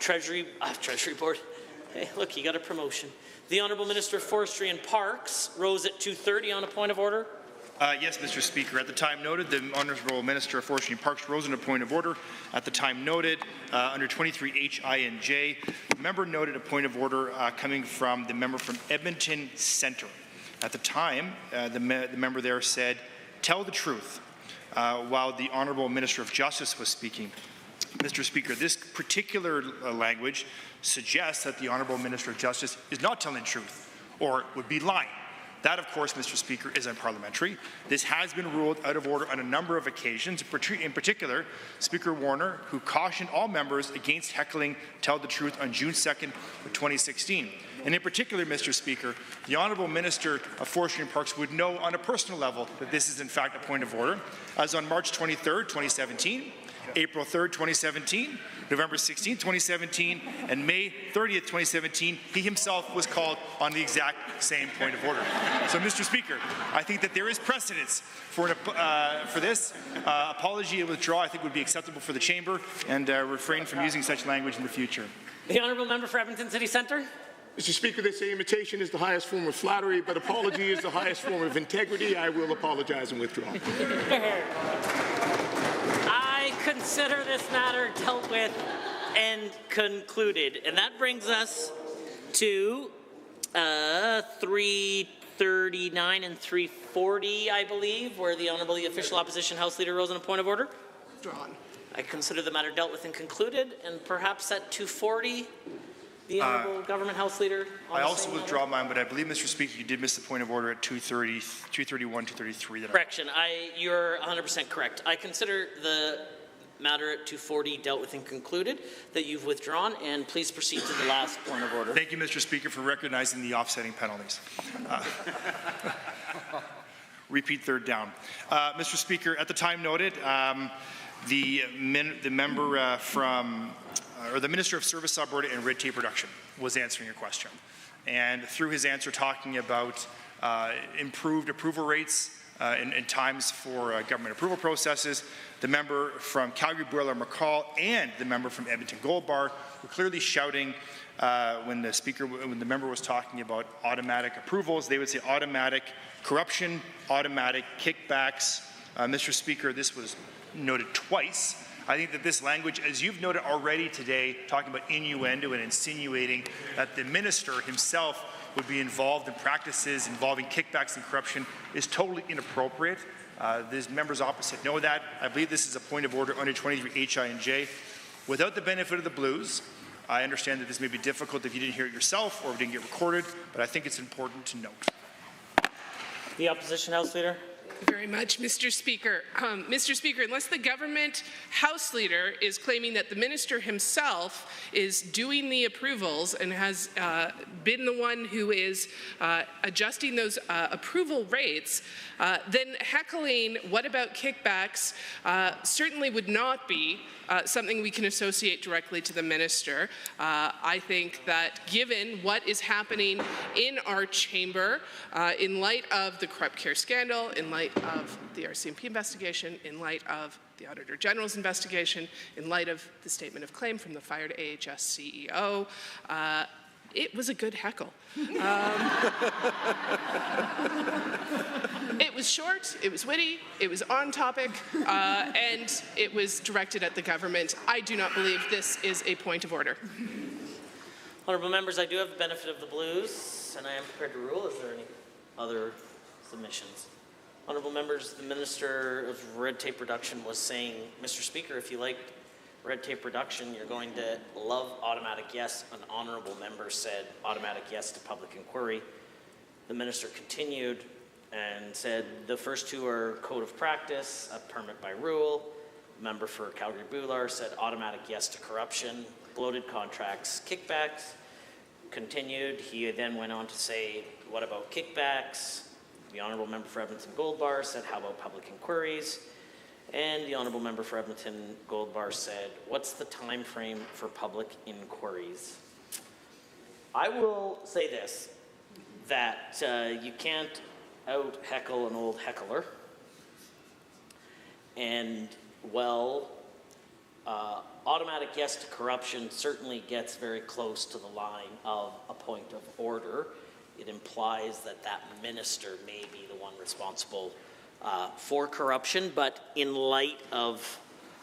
[SPEAKER 1] Treasury Board. Hey, look, you got a promotion. The Honourable Minister of Forestry and Parks rose at 2:30 on a point of order.
[SPEAKER 24] Yes, Mr. Speaker. At the time noted, the Honourable Minister of Forestry and Parks rose on a point of order. At the time noted, under 23 HI&J, the member noted a point of order coming from the member from Edmonton Centre. At the time, the member there said, "Tell the truth," while the Honourable Minister of Justice was speaking. Mr. Speaker, this particular language suggests that the Honourable Minister of Justice is not telling the truth, or would be lying. That, of course, Mr. Speaker, is unparliamentary. This has been ruled out of order on a number of occasions. In particular, Speaker Warner, who cautioned all members against heckling "Tell the Truth" on June 2nd of 2016. And in particular, Mr. Speaker, the Honourable Minister of Forestry and Parks would know on a personal level that this is in fact a point of order, as on March 23rd, 2017, April 3rd, 2017, November 16th, 2017, and May 30th, 2017, he himself was called on the exact same point of order. So, Mr. Speaker, I think that there is precedence for this. Apology and withdrawal, I think, would be acceptable for the chamber, and refrain from using such language in the future.
[SPEAKER 1] The Honourable Member for Edmonton City Centre.
[SPEAKER 9] Mr. Speaker, they say imitation is the highest form of flattery, but apology is the highest form of integrity. I will apologize and withdraw.
[SPEAKER 1] I consider this matter dealt with and concluded. And that brings us to 339 and 340, I believe, where the Honourable Official Opposition House Leader rose on a point of order.
[SPEAKER 25] Drawn.
[SPEAKER 1] I consider the matter dealt with and concluded. And perhaps at 240, the Honourable Government House Leader.
[SPEAKER 24] I also withdraw mine, but I believe, Mr. Speaker, you did miss the point of order at 230, 231, 233.
[SPEAKER 1] Correction. You're 100% correct. I consider the matter at 240 dealt with and concluded, that you've withdrawn, and please proceed to the last point of order.
[SPEAKER 24] Thank you, Mr. Speaker, for recognizing the offsetting penalties. Repeat third down. Mr. Speaker, at the time noted, the member or the Minister of Service, Alberta and Red Tape Reduction was answering your question. And through his answer talking about improved approval rates and times for government approval processes, the member from Calgary, Boiler, McCall, and the member from Edmonton Gold Bar were clearly shouting when the member was talking about automatic approvals. They would say automatic corruption, automatic kickbacks. Mr. Speaker, this was noted twice I think that this language, as you've noted already today, talking about innuendo and insinuating that the minister himself would be involved in practices involving kickbacks and corruption, is totally inappropriate. These members opposite know that. I believe this is a point of order under 23 HI and J. Without the benefit of the blues, I understand that this may be difficult if you didn't hear it yourself or if it didn't get recorded, but I think it's important to note.
[SPEAKER 1] The Opposition House Leader.
[SPEAKER 25] Thank you very much, Mr. Speaker. Mr. Speaker, unless the government House Leader is claiming that the minister himself is doing the approvals and has been the one who is adjusting those approval rates, then heckling "what about kickbacks" certainly would not be something we can associate directly to the minister. I think that given what is happening in our chamber, in light of the corrupt care scandal, in light of the RCMP investigation, in light of the Auditor General's investigation, in light of the statement of claim from the fired AHS CEO, it was a good heckle. It was short, it was witty, it was on topic, and it was directed at the government. I do not believe this is a point of order.
[SPEAKER 1] Honourable members, I do have the benefit of the blues, and I am prepared to rule. Is there any other submissions? Honourable members, the Minister of Red Tape Reduction was saying, Mr. Speaker, if you like red tape reduction, you're going to love automatic yes. An honourable member said automatic yes to public inquiry. The minister continued and said the first two are code of practice, a permit by rule. The member for Calgary-Boular said automatic yes to corruption, bloated contracts, kickbacks. Continued, he then went on to say, what about kickbacks? The honourable member for Edmonton Gold-Bar said, how about public inquiries? And the honourable member for Edmonton Gold-Bar said, what's the time frame for public inquiries? I will say this, that you can't out-heckle an old heckler. And, well, automatic yes to corruption certainly gets very close to the line of a point of order. It implies that that minister may be the one responsible for corruption, but in light of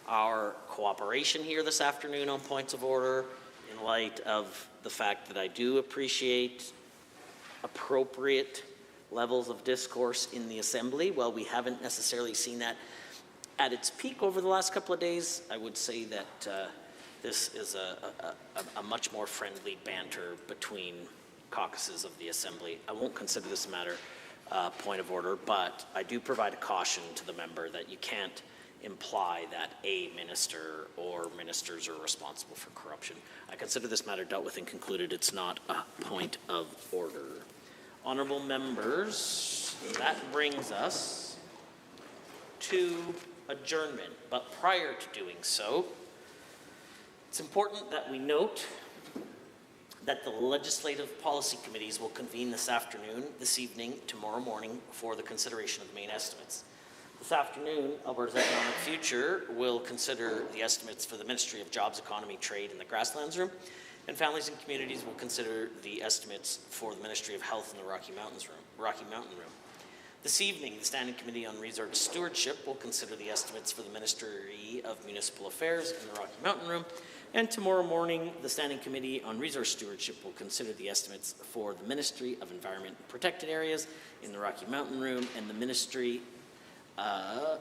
[SPEAKER 1] our cooperation here this afternoon on points of order, in light of the fact that I do appreciate appropriate levels of discourse in the Assembly, while we haven't necessarily seen that at its peak over the last couple of days, I would say that this is a much more friendly banter between caucuses of the Assembly. I won't consider this a matter point of order, but I do provide a caution to the member that you can't imply that a minister or ministers are responsible for corruption. I consider this matter dealt with and concluded. It's not a point of order. Honourable members, that brings us to adjournment. But prior to doing so, it's important that we note that the legislative policy committees will convene this afternoon, this evening, tomorrow morning for the consideration of the main estimates. This afternoon, Alberta's Economic Future will consider the estimates for the Ministry of Jobs, Economy, Trade and the Grasslands Room, and Families and Communities will consider the estimates for the Ministry of Health in the Rocky Mountain Room. This evening, the Standing Committee on Resource Stewardship will consider the estimates for the Ministry of Municipal Affairs in the Rocky Mountain Room, and tomorrow morning, the Standing Committee on Resource Stewardship will consider the estimates for the Ministry of Environment and Protected Areas in the Rocky Mountain Room, and the Ministry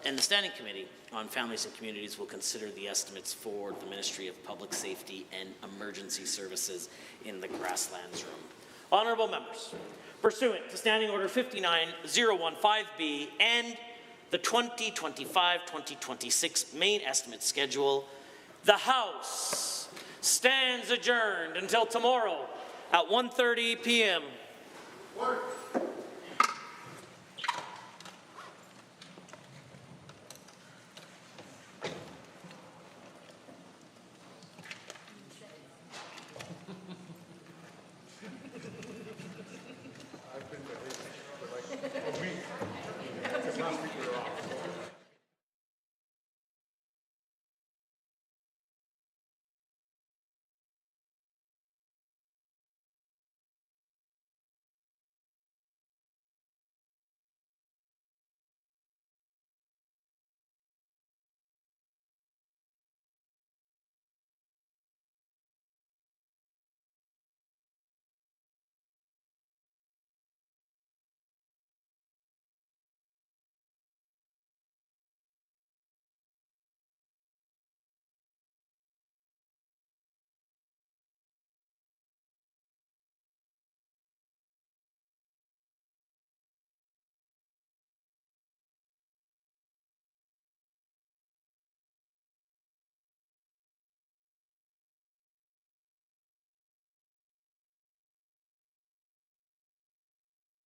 [SPEAKER 1] and the Standing Committee on Families and Communities will consider the estimates for the Ministry of Public Safety and Emergency Services in the Grasslands Room. Honourable members, pursuant to Standing Order 59015B and the 2025-2026 main estimate schedule, the House stands adjourned until tomorrow at 1:30 p.m.